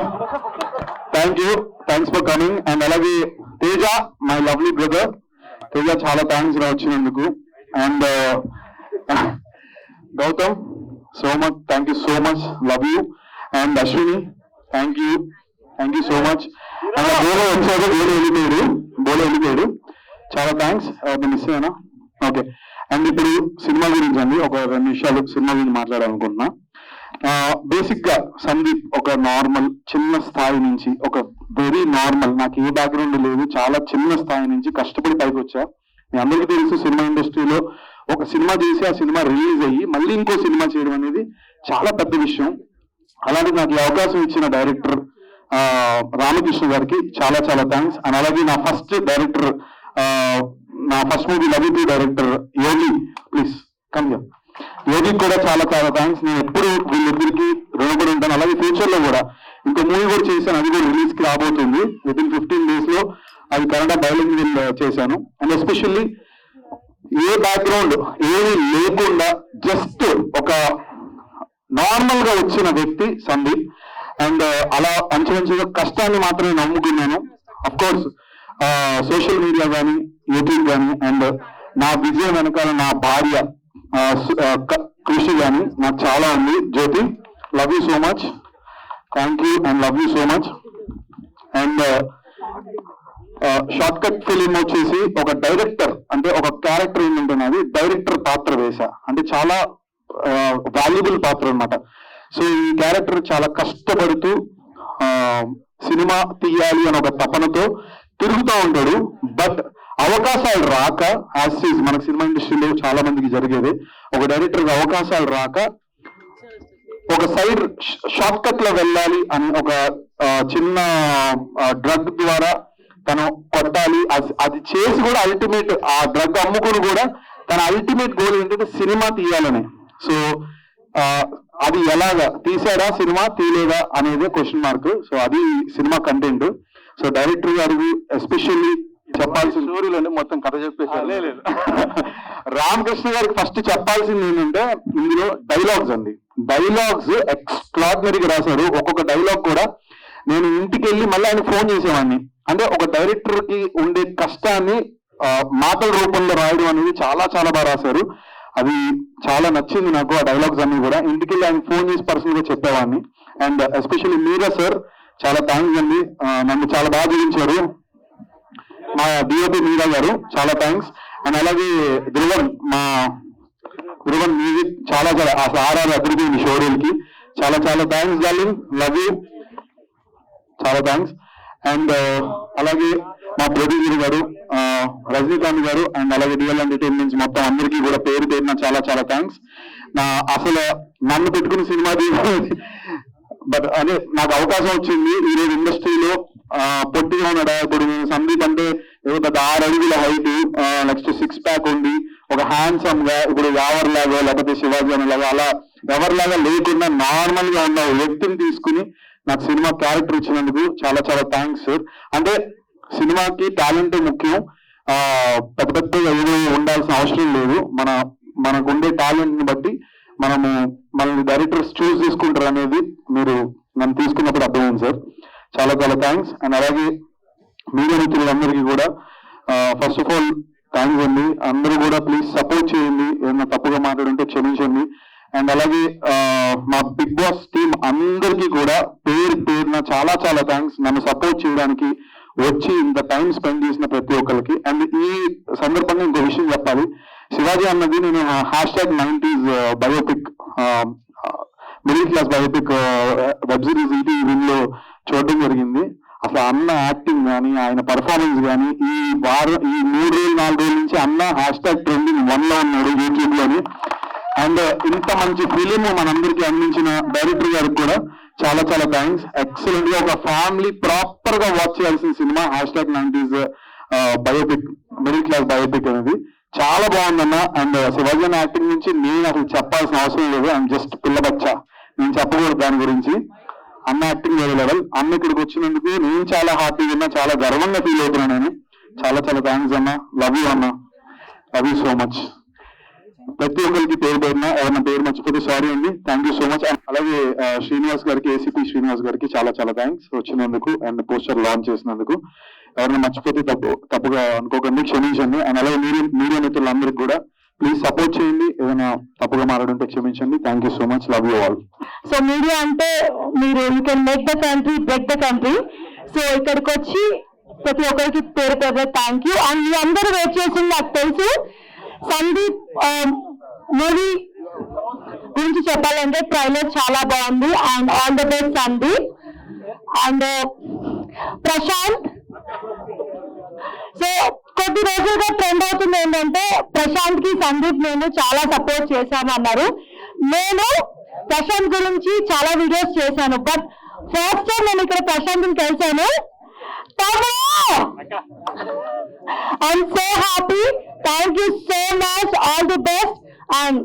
thanks for coming. And అలాగే Teja, my lovely brother Teja, చాలా థ్యాంక్స్ గా వచ్చినందుకు. And Gautam so much, thank you so much, love you. And Ashwini, thank you so much. And బోలో వచ్చాడు, బోలో వెళ్ళిపోయాడు, చాలా థ్యాంక్స్. మిస్ అయ్యానా? ఓకే. అండ్ ఇప్పుడు సినిమా గురించి అండి ఒక 2 నిమిషాలు సినిమా గురించి మాట్లాడాలనుకుంటున్నా. బేసిక్ గా సందీప్ ఒక నార్మల్ చిన్న స్థాయి నుంచి, ఒక వెరీ నార్మల్, నాకు ఏ బ్యాక్గ్రౌండ్ లేదు, చాలా చిన్న స్థాయి నుంచి కష్టపడి పైకి వచ్చా. మీ అందరికీ తెలుసు, సినిమా ఇండస్ట్రీలో ఒక సినిమా చేసి ఆ సినిమా రిలీజ్ అయ్యి మళ్ళీ ఇంకో సినిమా చేయడం అనేది చాలా పెద్ద విషయం. అలాగే నాకు ఈ అవకాశం ఇచ్చిన డైరెక్టర్ రామకృష్ణ గారికి చాలా చాలా థ్యాంక్స్. అండ్ అలాగే నా ఫస్ట్ డైరెక్టర్, నా first movie love director Yogi, please come here. యోగికి కూడా చాలా చాలా థ్యాంక్స్. నేను ఎప్పుడు వీళ్ళిద్దరికి రుణపడి ఉంటాను. అలాగే ఫ్యూచర్ లో కూడా ఇంకో మూవీ కూడా చేశాను, అది కూడా రిలీజ్ కి రాబోతుంది వితిన్ 15 days లో. అది కన్నడ బైలింగ్వల్ చేశాను. అండ్ ఎస్పెషల్లీ ఏ బ్యాక్గ్రౌండ్ ఏమీ లేకుండా జస్ట్ ఒక నార్మల్ గా వచ్చిన వ్యక్తి సందీప్. అండ్ అలా మంచిగా కష్టాన్ని మాత్రమే నమ్ముకున్నాను. అఫ్ కోర్స్ సోషల్ మీడియా కానీ యూట్యూబ్ కానీ అండ్ నా విజయం వెనకాల నా భార్య కృషి కానీ నాకు చాలా ఉంది. Jyothi, love you so much, thank you and love you so much. And short cut film వచ్చేసి ఒక డైరెక్టర్ అంటే ఒక క్యారెక్టర్ ఏంటంటే డైరెక్టర్ పాత్ర వేశా, అంటే చాలా వాల్యుబుల్ పాత్ర అన్నమాట. సో ఈ క్యారెక్టర్ చాలా కష్టపడుతూ సినిమా తీయాలి అని ఒక తపనతో తిరుగుతూ ఉంటాడు. బట్ అవకాశాలు రాక, యాజ్ ఈజ్ మనకు సినిమా ఇండస్ట్రీలో చాలా మందికి జరిగేది, ఒక డైరెక్టర్కి అవకాశాలు రాక ఒక సైడ్ షార్ట్ కట్ లో వెళ్ళాలి అని ఒక చిన్న డ్రగ్ ద్వారా తను కొట్టాలి. అది చేసి కూడా అల్టిమేట్ ఆ డ్రగ్ అమ్ముకుని కూడా తన అల్టిమేట్ గోల్ ఏంటంటే సినిమా తీయాలని. సో అది ఎలాగా తీసాడా, సినిమా తీయలేదా అనేది క్వశ్చన్ మార్క్. సో అది సినిమా కంటెంట్. సో డైరెక్టర్ గారికి ఎస్పెషల్లీ చెప్పాల్సిన స్టోరీలోనే మొత్తం కథ చెప్పేసారు. లేదు రామకృష్ణ గారికి ఫస్ట్ చెప్పాల్సింది ఏంటంటే ఇందులో డైలాగ్స్ అండి. డైలాగ్స్ ఎక్స్ట్రాడినరీగా రాశారు. ఒక్కొక్క డైలాగ్ కూడా నేను ఇంటికి వెళ్ళి మళ్ళీ ఆయన ఫోన్ చేసేవాడిని. అంటే ఒక డైరెక్టర్ కి ఉండే కష్టాన్ని మాటల రూపంలో రాయడం అనేది చాలా చాలా బాగా రాశారు. అది చాలా నచ్చింది నాకు. ఆ డైలాగ్స్ అన్ని కూడా ఇంటికి వెళ్ళి ఆయన ఫోన్ చేసి పర్సనల్ గా చెప్పేవాడిని. అండ్ ఎస్పెషల్లీ మీరా సార్ చాలా థ్యాంక్స్ అండి, నన్ను చాలా బాగా జీవించారు. మా డిఓపి మీరా గారు చాలా థ్యాంక్స్. అండ్ అలాగే ధ్రువన్ మ్యూజిక్ చాలా చాలా అసలు ఆర్ఆర్ అభివృద్ధి షోరూల్ కి చాలా చాలా థ్యాంక్స్ డార్లింగ్, లవ్ యూ, చాలా థ్యాంక్స్. అండ్ అలాగే మా ప్రొడ్యూసర్ గారు రజనీకాంత్ గారు అండ్ అలాగే డిఎల్ ఎంటర్టైన్మెంట్స్ మొత్తం అందరికీ కూడా పేరు పేరున చాలా చాలా థ్యాంక్స్. అసలు నన్ను పెట్టుకుని సినిమా బట్ అదే నాకు అవకాశం వచ్చింది. ఈరోజు ఇండస్ట్రీలో పొట్టిగా ఉన్నాడా, ఇప్పుడు సందీప్ అంటే ఏదో పెద్ద 6 అడుగుల హైట్, నెక్స్ట్ 6 ప్యాక్ ఉండి ఒక హ్యాండ్సమ్ గా ఇప్పుడు ఎవరిలాగా లేకపోతే శివాజీ అనేలాగా అలా ఎవరిలాగా లేకుండా నార్మల్ గా ఉన్న వ్యక్తిని తీసుకుని నాకు సినిమా క్యారెక్టర్ ఇచ్చినందుకు చాలా చాలా థ్యాంక్స్ సార్. అంటే సినిమాకి టాలెంట్ ముఖ్యం, పెద్ద పెద్దగా ఏదో ఉండాల్సిన అవసరం లేదు. మనకు ఉండే టాలెంట్ ని బట్టి మనల్ని డైరెక్టర్స్ చూస్ చేసుకుంటారు అనేది మీరు నన్ను తీసుకున్నప్పుడు అర్థమైంది సార్. చాలా చాలా థ్యాంక్స్. అండ్ అలాగే మీడియా మిత్రులందరికీ కూడా ఫస్ట్ ఆఫ్ ఆల్ థ్యాంక్స్ అండి. అందరూ కూడా ప్లీజ్ సపోర్ట్ చేయండి, ఏదైనా తప్పుగా మాట్లాడుంటే క్షమించండి. అండ్ అలాగే మా బిగ్ బాస్ టీం అందరికీ కూడా పేరు పేరున చాలా చాలా థ్యాంక్స్, నన్ను సపోర్ట్ చేయడానికి వచ్చి ఇంత టైం స్పెండ్ చేసిన ప్రతి ఒక్కరికి. అండ్ ఈ సందర్భంగా ఇంకో విషయం చెప్పాలి. శివాజీ అన్నది నేను #90s biopic, middle class biopic web series ఈటీవీలో చూడడం జరిగింది. అసలు అన్న యాక్టింగ్ కానీ ఆయన పర్ఫార్మెన్స్ కానీ ఈ 3 రోజులు 4 రోజుల నుంచి అన్న #trending1 లో ఉన్నాడు యూట్యూబ్ లోని. అండ్ ఇంత మంచి ఫిలిం మనందరికీ అందించిన డైరెక్టర్ గారికి కూడా చాలా చాలా థ్యాంక్స్. ఎక్సలెంట్ గా ఒక ఫ్యామిలీ ప్రాపర్ గా వాచ్ చేయాల్సిన cinema #90s biopic, middle class biopic అనేది చాలా బాగుందన్న. అండ్ శివాజీ అన్న యాక్టింగ్ నుంచి నేను అసలు చెప్పాల్సిన అవసరం లేదు, ఐఎమ్ జస్ట్ పిల్లబచ్చా, నేను చెప్పకూడదు దాని గురించి. అన్న యాక్టింగ్ వేరే లెవెల్. అన్న ఇక్కడికి వచ్చినందుకు నేను చాలా హ్యాపీగా ఉన్నా, చాలా గర్వంగా ఫీల్ అవుతున్నాను నేను. చాలా చాలా థ్యాంక్స్ అన్న, లవ్ యూ అన్న, లవ్ యూ సో మచ్. ప్రతి ఒక్కరికి పేరు పేరున ఎవరైనా పేరు మర్చిపోతే సారీ అండి, థ్యాంక్ యూ సో మచ్. అలాగే శ్రీనివాస్ గారికి, ఏసీపీ శ్రీనివాస్ గారికి చాలా చాలా థ్యాంక్స్ వచ్చినందుకు అండ్ పోస్టర్ లాంచ్ చేసినందుకు. ఎవరైనా మర్చిపోతే తప్పుగా అనుకోకండి, క్షమించండి. అండ్ అలాగే మీడియా మిత్రులందరికీ కూడా ప్లీజ్ సపోర్ట్ చేయండి, ఏదైనా తప్పుగా మాట్లాడుంటే క్షమించండి. Thank you so much, love you all. So media అంటే మీరు you can make the country, break the country. So ఇక్కడికి వచ్చి ప్రతి ఒక్కరికి పేరు పేరు థ్యాంక్ యూ. అండ్ మీ అందరూ వెయిట్ చేసింది నాకు తెలుసు. సందీప్ మూవీ గురించి చెప్పాలంటే ట్రైలర్ చాలా బాగుంది. And all the best Sandeep. And Prashanth, so కొద్ది రోజులుగా ట్రెండ్ అవుతుంది ఏంటంటే ప్రశాంత్ కి సందీప్ నేను చాలా సపోర్ట్ చేశాను అన్నారు. నేను ప్రశాంత్ గురించి చాలా వీడియోస్ చేశాను, బట్ ఫస్ట్ టైం నేను ఇక్కడ ప్రశాంత్ని కలిశాను. I'm so happy, thank you so much, all the best. And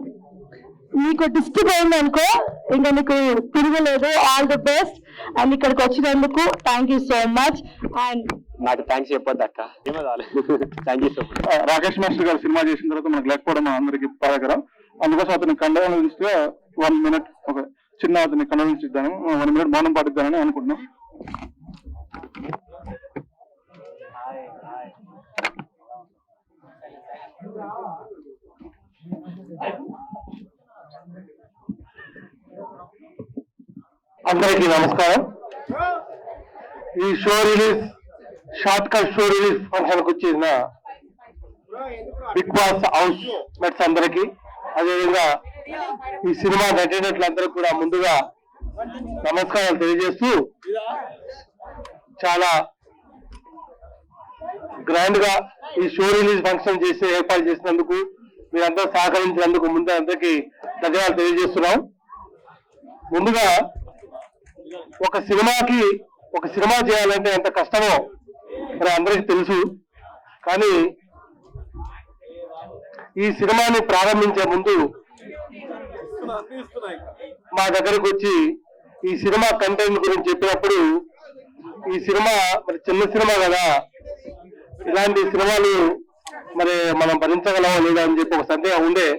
నీకు డిస్ట్రిక్ట్ అయింది అనుకో, ఇంకా నీకు తిరగలేదు, ఆల్ ది బెస్ట్. అండ్ ఇక్కడికి వచ్చినందుకు thank you so much. And నాకు థ్యాంక్స్ చెప్పొద్దు అక్క. Thank you so much. Rakesh master గారు సినిమా చేసిన తర్వాత మనకు లేకపోవడం అందరికి బాధాకరం. అందుకోసం అతని కండోలెన్స్ గా 1 minute ఒక చిన్న అతని కండోలెన్స్ ఇద్దాను, 1 minute మౌనం పాటిద్దానని అనుకుంటున్నాం. అందరికీ నమస్కారం. ఈ show release short cut show release function కు వచ్చేసిన బిగ్ బాస్ హౌస్ మెట్స్ అందరికి, అదేవిధంగా ఈ సినిమా నటినట్లందరూ కూడా ముందుగా నమస్కారాలు తెలియజేస్తూ, చాలా గ్రాండ్ గా ఈ షో రిలీజ్ ఫంక్షన్ చేసి ఏర్పాటు చేసినందుకు, మీరందరూ సహకరించినందుకు ముందు అందరికీ ధన్యవాదాలు తెలియజేస్తున్నాం. ముందుగా ఒక సినిమా చేయాలంటే ఎంత కష్టమో మరి అందరికీ తెలుసు. కానీ ఈ సినిమాని ప్రారంభించే ముందు మా దగ్గరకు వచ్చి ఈ సినిమా కంటెంట్ గురించి చెప్పినప్పుడు, ఈ సినిమా మరి చిన్న సినిమా కదా, ఇలాంటి సినిమాలు మరి మనం భరించగలమో లేదా అని చెప్పి ఒక సందేహం ఉండే.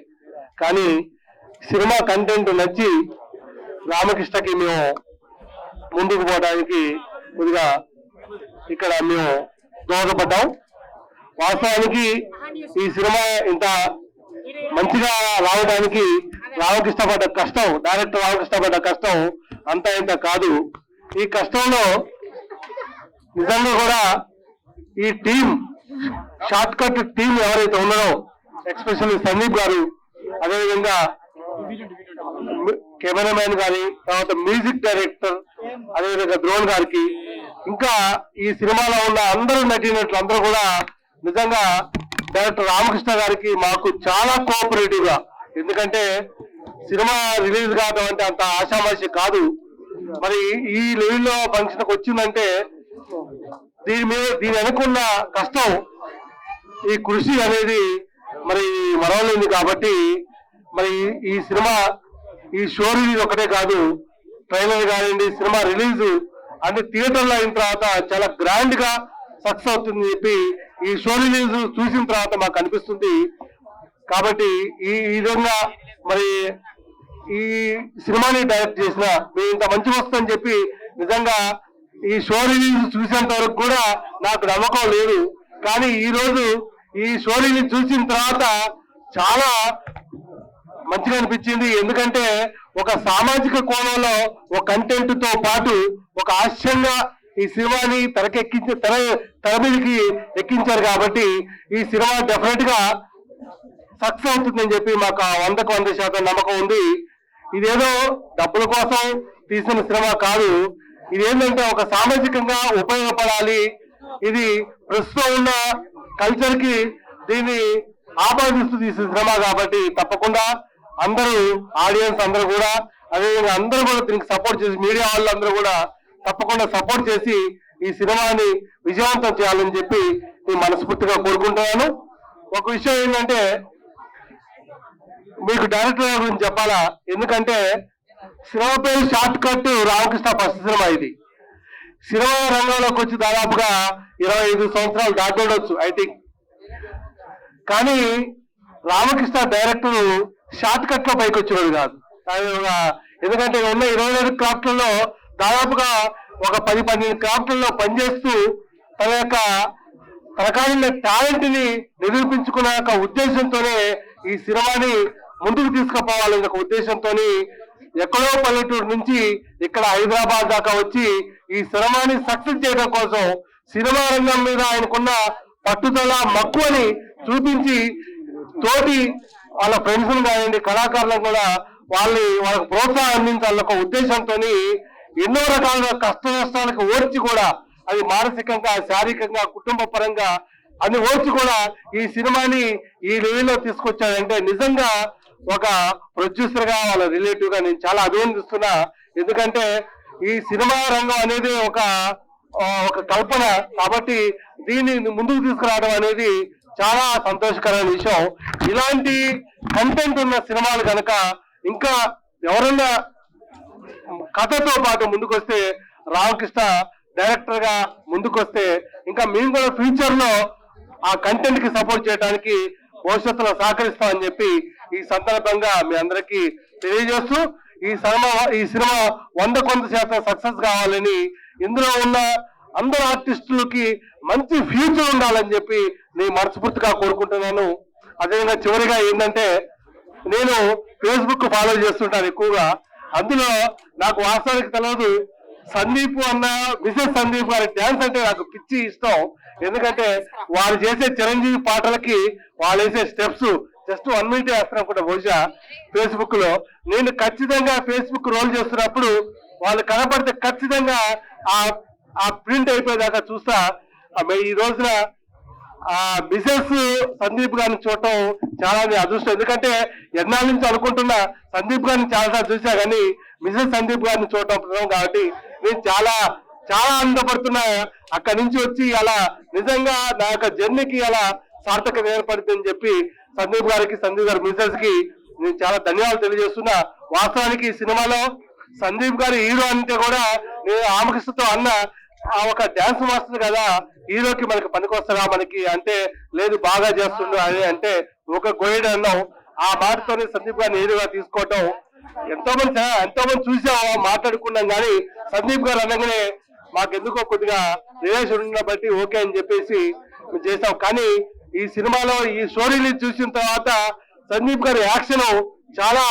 కానీ సినిమా కంటెంట్ నచ్చి రామకృష్ణకి మేము ముందుకు పోవడానికి కొద్దిగా ఇక్కడ మేము దోహదపడ్డాం. వాస్తవానికి ఈ సినిమా ఇంత మంచిగా రావడానికి రామకృష్ణ పడ్డ కష్టం, డైరెక్టర్ రామకృష్ణ పడ్డ కష్టం అంతా ఇంత కాదు. ఈ కష్టంలో నిజంగా కూడా ఈ టీం, షార్ట్ కట్ టీం ఎవరైతే ఉన్నారో, ఎక్స్పెషల్లీ సందీప్ గారు, అదేవిధంగా కెమెరామెన్ గారి, తర్వాత మ్యూజిక్ డైరెక్టర్, అదేవిధంగా ద్రోణ్ గారికి, ఇంకా ఈ సినిమాలో ఉన్న అందరూ నటినట్లు అందరూ కూడా నిజంగా డైరెక్టర్ రామకృష్ణ గారికి మాకు చాలా కోఆపరేటివ్ గా, ఎందుకంటే సినిమా రిలీజ్ కావడం అంటే అంత ఆషామాషి కాదు. మరి ఈ లెవెల్లో ఫంక్షన్కి వచ్చిందంటే దీని అనుకున్న కష్టం, ఈ కృషి అనేది మరి మరవలేదు. కాబట్టి మరి ఈ సినిమా, ఈ షో రిలీజ్ ఒకటే కాదు, ట్రైలర్ కానివ్వండి, సినిమా రిలీజ్ అంటే థియేటర్లో అయిన తర్వాత చాలా గ్రాండ్ గా సక్సెస్ అవుతుందని చెప్పి ఈ షో రిలీజ్ చూసిన తర్వాత మాకు అనిపిస్తుంది. కాబట్టి ఈ విధంగా మరి ఈ సినిమాని డైరెక్ట్ చేసిన మీరు ఇంత మంచి వస్తుందని చెప్పి నిజంగా ఈ షో రిలీజ్ చూసేంత వరకు కూడా నాకు నమ్మకం లేదు. కానీ ఈ రోజు ఈ షో రిలీజ్ చూసిన తర్వాత చాలా మంచిగా అనిపించింది. ఎందుకంటే ఒక సామాజిక కోణంలో ఒక కంటెంట్ తో పాటు ఒక హాస్యంగా ఈ సినిమాని తెర మీదకి ఎక్కించారు. కాబట్టి ఈ సినిమా డెఫినెట్ గా సక్సెస్ అవుతుందని చెప్పి మాకు 100కు 100% నమ్మకం ఉంది. ఇదేదో డబ్బుల కోసం తీసిన సినిమా కాదు, ఇది ఏంటంటే ఒక సామాజికంగా ఉపయోగపడాలి. ఇది ప్రస్తుతం ఉన్న కల్చర్ కి దీన్ని ఆపాదిస్తూ తీసిన సినిమా కాబట్టి తప్పకుండా అందరూ, ఆడియన్స్ అందరూ కూడా, అదేవిధంగా అందరూ కూడా దీనికి సపోర్ట్ చేసి, మీడియా వాళ్ళందరూ కూడా తప్పకుండా సపోర్ట్ చేసి ఈ సినిమాని విజయవంతం చేయాలని చెప్పి నేను మనస్ఫూర్తిగా కోరుకుంటున్నాను. ఒక విషయం ఏంటంటే మీకు డైరెక్టర్ గురించి చెప్పాలా, ఎందుకంటే సినిమా పేరు short cut Ramakrishna first cinema. ఇది సినిమా రంగంలోకి వచ్చి దాదాపుగా 25 సంవత్సరాలు దాటి ఉండొచ్చు ఐ థింక్. కానీ రామకృష్ణ డైరెక్టర్ షార్ట్ కట్ లో పైకి వచ్చేవాడు కాదు. ఎందుకంటే ఉన్న 24 క్రాఫ్ట్లలో దాదాపుగా ఒక 10-12 క్రాఫ్ట్లలో పనిచేస్తూ తనకాలిన టాలెంట్ ని నిరూపించుకున్న ఒక ఉద్దేశంతోనే ఈ సినిమాని ముందుకు తీసుకుపోవాలనే ఒక ఉద్దేశంతో ఎక్కడో పల్లెటూరు నుంచి ఇక్కడ హైదరాబాద్ దాకా వచ్చి ఈ సినిమాని సక్సెస్ చేయడం కోసం సినిమా రంగం మీద ఆయనకున్న పట్టుదల, మక్కువని చూపించి తోటి వాళ్ళ ఫ్రెండ్స్ కానివ్వండి, కళాకారులను కూడా వాళ్ళకు ప్రోత్సాహం అందించాలన్న ఒక ఉద్దేశంతో ఎన్నో రకాలుగా కష్ట నష్టాలకు ఓర్చి కూడా, అది మానసికంగా, శారీరకంగా, కుటుంబ పరంగా అన్ని ఓర్చి కూడా ఈ సినిమాని ఈ లెవెల్లో తీసుకొచ్చాడంటే నిజంగా ఒక ప్రొడ్యూసర్ గా, వాళ్ళ రిలేటివ్ గా నేను చాలా అభినందిస్తున్నా. ఎందుకంటే ఈ సినిమా రంగం అనేది ఒక కల్పన కాబట్టి దీన్ని ముందుకు తీసుకురావడం అనేది చాలా సంతోషకరమైన విషయం. ఇలాంటి కంటెంట్ ఉన్న సినిమాలు కనుక ఇంకా ఎవరన్నా కథతో పాటు ముందుకొస్తే, రామకృష్ణ డైరెక్టర్ గా ముందుకొస్తే ఇంకా మేము కూడా ఫ్యూచర్ లో ఆ కంటెంట్ కి సపోర్ట్ చేయడానికి భవిష్యత్తులో సహకరిస్తామని చెప్పి ఈ సందర్భంగా మీ అందరికీ తెలియజేస్తూ ఈ సినిమా 100% సక్సెస్ కావాలని, ఇందులో ఉన్న అందరు ఆర్టిస్టులకి మంచి ఫ్యూచర్ ఉండాలని చెప్పి నేను మనస్ఫూర్తిగా కోరుకుంటున్నాను. అదేవిధంగా చివరిగా ఏంటంటే, నేను ఫేస్బుక్ ఫాలో చేస్తుంటాను ఎక్కువగా. అందులో నాకు వాస్తవానికి తెలియదు, సందీప్ అన్న మిసెస్ సందీప్ గారి డ్యాన్స్ అంటే నాకు పిచ్చి ఇష్టం. ఎందుకంటే వాళ్ళు చేసే చిరంజీవి పాటలకి వాళ్ళు వేసే స్టెప్స్ జస్ట్ 1 minute వేస్తాను కూడా బహుశా ఫేస్బుక్ లో. నేను ఖచ్చితంగా ఫేస్బుక్ రోల్ చేస్తున్నప్పుడు వాళ్ళు కనపడితే ఖచ్చితంగా ఆ ప్రింట్ అయిపోయేదాకా చూస్తా. ఈ రోజున ఆ మిసెస్ సందీప్ గారిని చూడటం చాలా అదృష్టం. ఎందుకంటే ఎన్నాళ్ళ నుంచి అనుకుంటున్నా సందీప్ గారిని చాలాసార్లు చూసా, కానీ మిసెస్ సందీప్ గారిని చూడటం కాబట్టి నేను చాలా చాలా ఆనందపడుతున్నా. అక్కడి నుంచి వచ్చి అలా నిజంగా నా యొక్క జర్నీకి అలా సార్థకత ఏర్పడుతుందని చెప్పి సందీప్ గారికి, సందీప్ గారి మిసెస్ కి నేను చాలా ధన్యవాదాలు తెలియజేస్తున్నా. వాస్తవానికి ఈ సినిమాలో సందీప్ గారి హీరో అంటే కూడా నేను రామకృష్ణతో అన్న, ఆ ఒక డాన్స్ మాస్టర్ కదా హీరోకి మనకి పనికొస్తారా మనకి అంటే, లేదు బాగా చేస్తుండు అని అంటే ఒక గోయడ్ అన్నాం. ఆ మాటతోనే సందీప్ గారిని హీరోగా తీసుకోవటం ఎంతో మంది చూసాం, మాట్లాడుకున్నాం. కానీ సందీప్ గారు అనగానే మాకెందుకో కొద్దిగా రిలేషన్ ఉన్న బట్టి ఓకే అని చెప్పేసి చేసాం. కానీ ఈ సినిమాలో ఈ స్టోరీని చూసిన తర్వాత సందీప్ గారి యాక్షన్ చాలా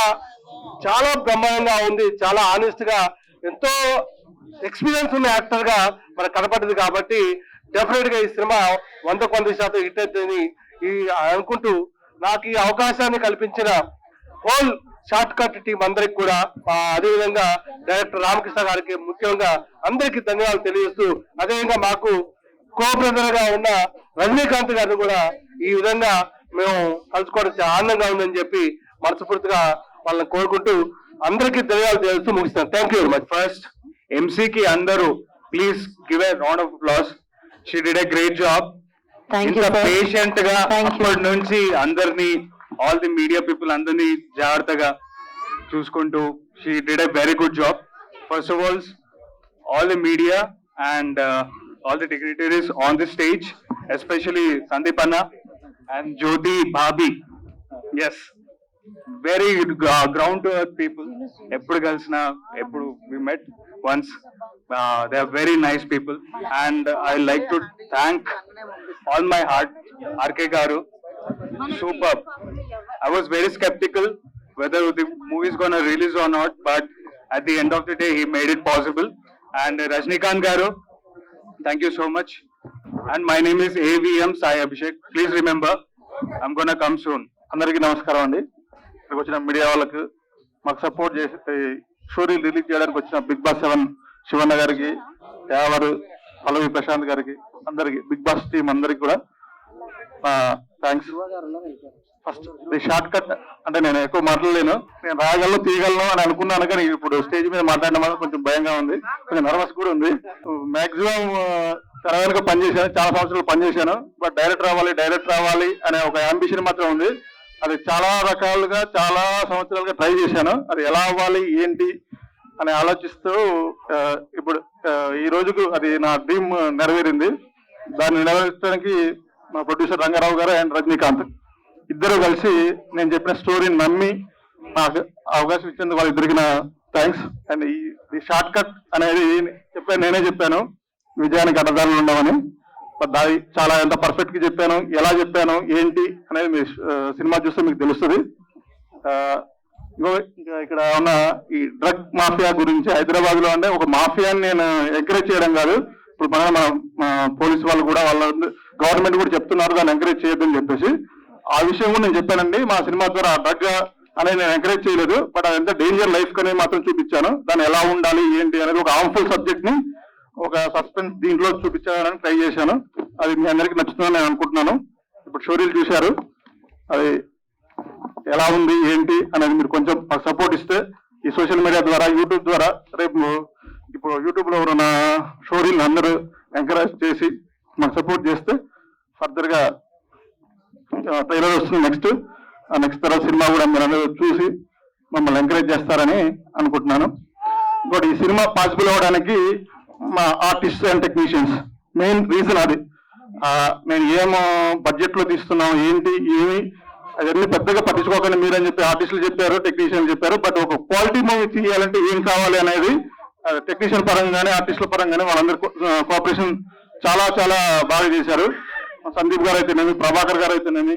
చాలా బ్రహ్మాండంగా ఉంది. చాలా ఆనెస్ట్ గా, ఎంతో ఎక్స్పీరియన్స్ ఉన్న యాక్టర్ గా మనకు కనపడింది. కాబట్టి డెఫినెట్ గా ఈ సినిమా 100% హిట్ అవుతుందని అనుకుంటూ, నాకు ఈ అవకాశాన్ని కల్పించిన హోల్ షార్ట్ కట్ టీం అందరికి కూడా, అదేవిధంగా డైరెక్టర్ రామకృష్ణ గారికి ముఖ్యంగా అందరికీ ధన్యవాదాలు తెలియజేస్తూ, అదేవిధంగా మాకు కో బ్రదర్ గా ఉన్న రజనీకాంత్ గారిని కూడా ఈ విధంగా మేము కలుసుకోవడం చాలా ఆనందంగా ఉందని చెప్పి మనస్ఫూర్తిగా వాళ్ళని కోరుకుంటూ అందరికీ ధన్యవాదాలు తెలుస్తూ ముగిస్తాను. Thank you very much. First ఎంసీకి అందరూ please give a round of applause. She did a great job. ఇంత పేషెంట్ గా అప్పటి నుంచి అందరినీ, ఆల్ ది మీడియా పీపుల్ అందరినీ జాగ్రత్తగా చూసుకుంటూ she did a very good job. First of all the media and all the dignitaries on the stage, especially Sandeep Anna and Jyoti Bhabhi. Yes, very ground to earth people. Eppudu kalsina, eppudu we met once. They are very nice people, and I like to thank all my heart RK Garu. Superb. I was very skeptical whether the movie is gonna release or not, but at the end of the day, he made it possible. And Rajnikant Garu, thank you so much. And my name is AVM Sai Abhishek. Please remember, I'm gonna come soon. అందరికీ నమస్కారం అండి. ఇక్కడికి వచ్చిన మీడియా వాళ్ళకు, మాకు సపోర్ట్ చేసి స్టోరీ రిలీజ్ చేయడానికి వచ్చిన బిగ్ బాస్ 7 శివన్న గారికి, యావరు పల్లవి ప్రశాంత్ గారికి, అందరికి బిగ్ బాస్ టీం అందరికి కూడా thanks. First the short cut అంటే నేను ఎక్కువ మాట్లాడలేను, నేను రాగలను తీయగలను అని అనుకున్నాను. కానీ ఇప్పుడు స్టేజ్ మీద మాట్లాడడం వల్ల కొంచెం భయంగా ఉంది, కొంచెం నర్వస్ కూడా ఉంది. మాక్సిమం తెర వెనుక పనిచేశాను, చాలా సంవత్సరాలు పనిచేశాను. బట్ డైరెక్టర్ అవ్వాలి అనే ఒక అంబిషన్ మాత్రం ఉంది. అది చాలా రకాలుగా చాలా సంవత్సరాలుగా ట్రై చేశాను. అది ఎలా అవ్వాలి ఏంటి అని ఆలోచిస్తూ ఇప్పుడు ఈ రోజుకు అది నా డ్రీమ్ నెరవేరింది. దాన్ని నెరవేర్చడానికి మా ప్రొడ్యూసర్ రంగారావు గారు అండ్ రజనీకాంత్ ఇద్దరు కలిసి నేను చెప్పిన స్టోరీని నమ్మి నాకు అవకాశం ఇచ్చేందుకు వాళ్ళిద్దరికి నా థ్యాంక్స్. అండ్ ఈ షార్ట్ కట్ అనేది నేనే చెప్పాను, విజయానికి అడ్డదారులు ఉండవని. దాని చాలా ఎంత పర్ఫెక్ట్ గా చెప్పాను, ఎలా చెప్పాను ఏంటి అనేది మీ సినిమా చూస్తే మీకు తెలుస్తుంది. ఇక్కడ ఉన్న ఈ డ్రగ్ మాఫియా గురించి, హైదరాబాద్ లో అంటే ఒక మాఫియాని నేను ఎంకరేజ్ చేయడం కాదు. ఇప్పుడు మన పోలీసు వాళ్ళు కూడా, వాళ్ళ గవర్నమెంట్ కూడా చెప్తున్నారు దాన్ని ఎంకరేజ్ చేయొద్దని చెప్పేసి. ఆ విషయం కూడా నేను చెప్పానండి. మా సినిమా ద్వారా డ్రగ్ అనేది నేను ఎంకరేజ్ చేయలేదు, బట్ అది ఎంత డేంజర్ లైఫ్ అనేది మాత్రం చూపించాను. దాన్ని ఎలా ఉండాలి ఏంటి అనేది ఒక హార్మ్ఫుల్ సబ్జెక్ట్ ని ఒక సస్పెన్స్ దీంట్లో చూపించాలని ట్రై చేశాను. అది మీ అందరికీ నచ్చుతుందని నేను అనుకుంటున్నాను. ఇప్పుడు స్టోరీలు చూశారు, అది ఎలా ఉంది ఏంటి అనేది మీరు కొంచెం సపోర్ట్ ఇస్తే ఈ సోషల్ మీడియా ద్వారా, యూట్యూబ్ ద్వారా, రేపు ఇప్పుడు యూట్యూబ్ లో ఉన్న స్టోరీలు అందరూ ఎంకరేజ్ చేసి మాకు సపోర్ట్ చేస్తే ఫర్దర్ గా ట్రైలర్ వస్తుంది నెక్స్ట్ తర్వాత సినిమా కూడా మీరు అందరూ చూసి మమ్మల్ని ఎంకరేజ్ చేస్తారని అనుకుంటున్నాను. ఇంకోటి, ఈ సినిమా పాసిబుల్ అవ్వడానికి మా artist and technicians main reason అది. నేను ఏమో బడ్జెట్ లో తీస్తున్నాం ఏంటి ఏమి అవన్నీ పెద్దగా పట్టించుకోకండి మీరని చెప్పి ఆర్టిస్టులు చెప్పారు, టెక్నీషియన్ చెప్పారు. బట్ ఒక క్వాలిటీ మూవీ తీయాలంటే ఏం కావాలి అనేది టెక్నీషియన్ పరంగానే ఆర్టిస్టుల పరంగానే వాళ్ళందరూ కోఆపరేషన్ చాలా చాలా బాగా చేశారు. సందీప్ గారు అయితేనేమి, ప్రభాకర్ గారు అయితేనేమి,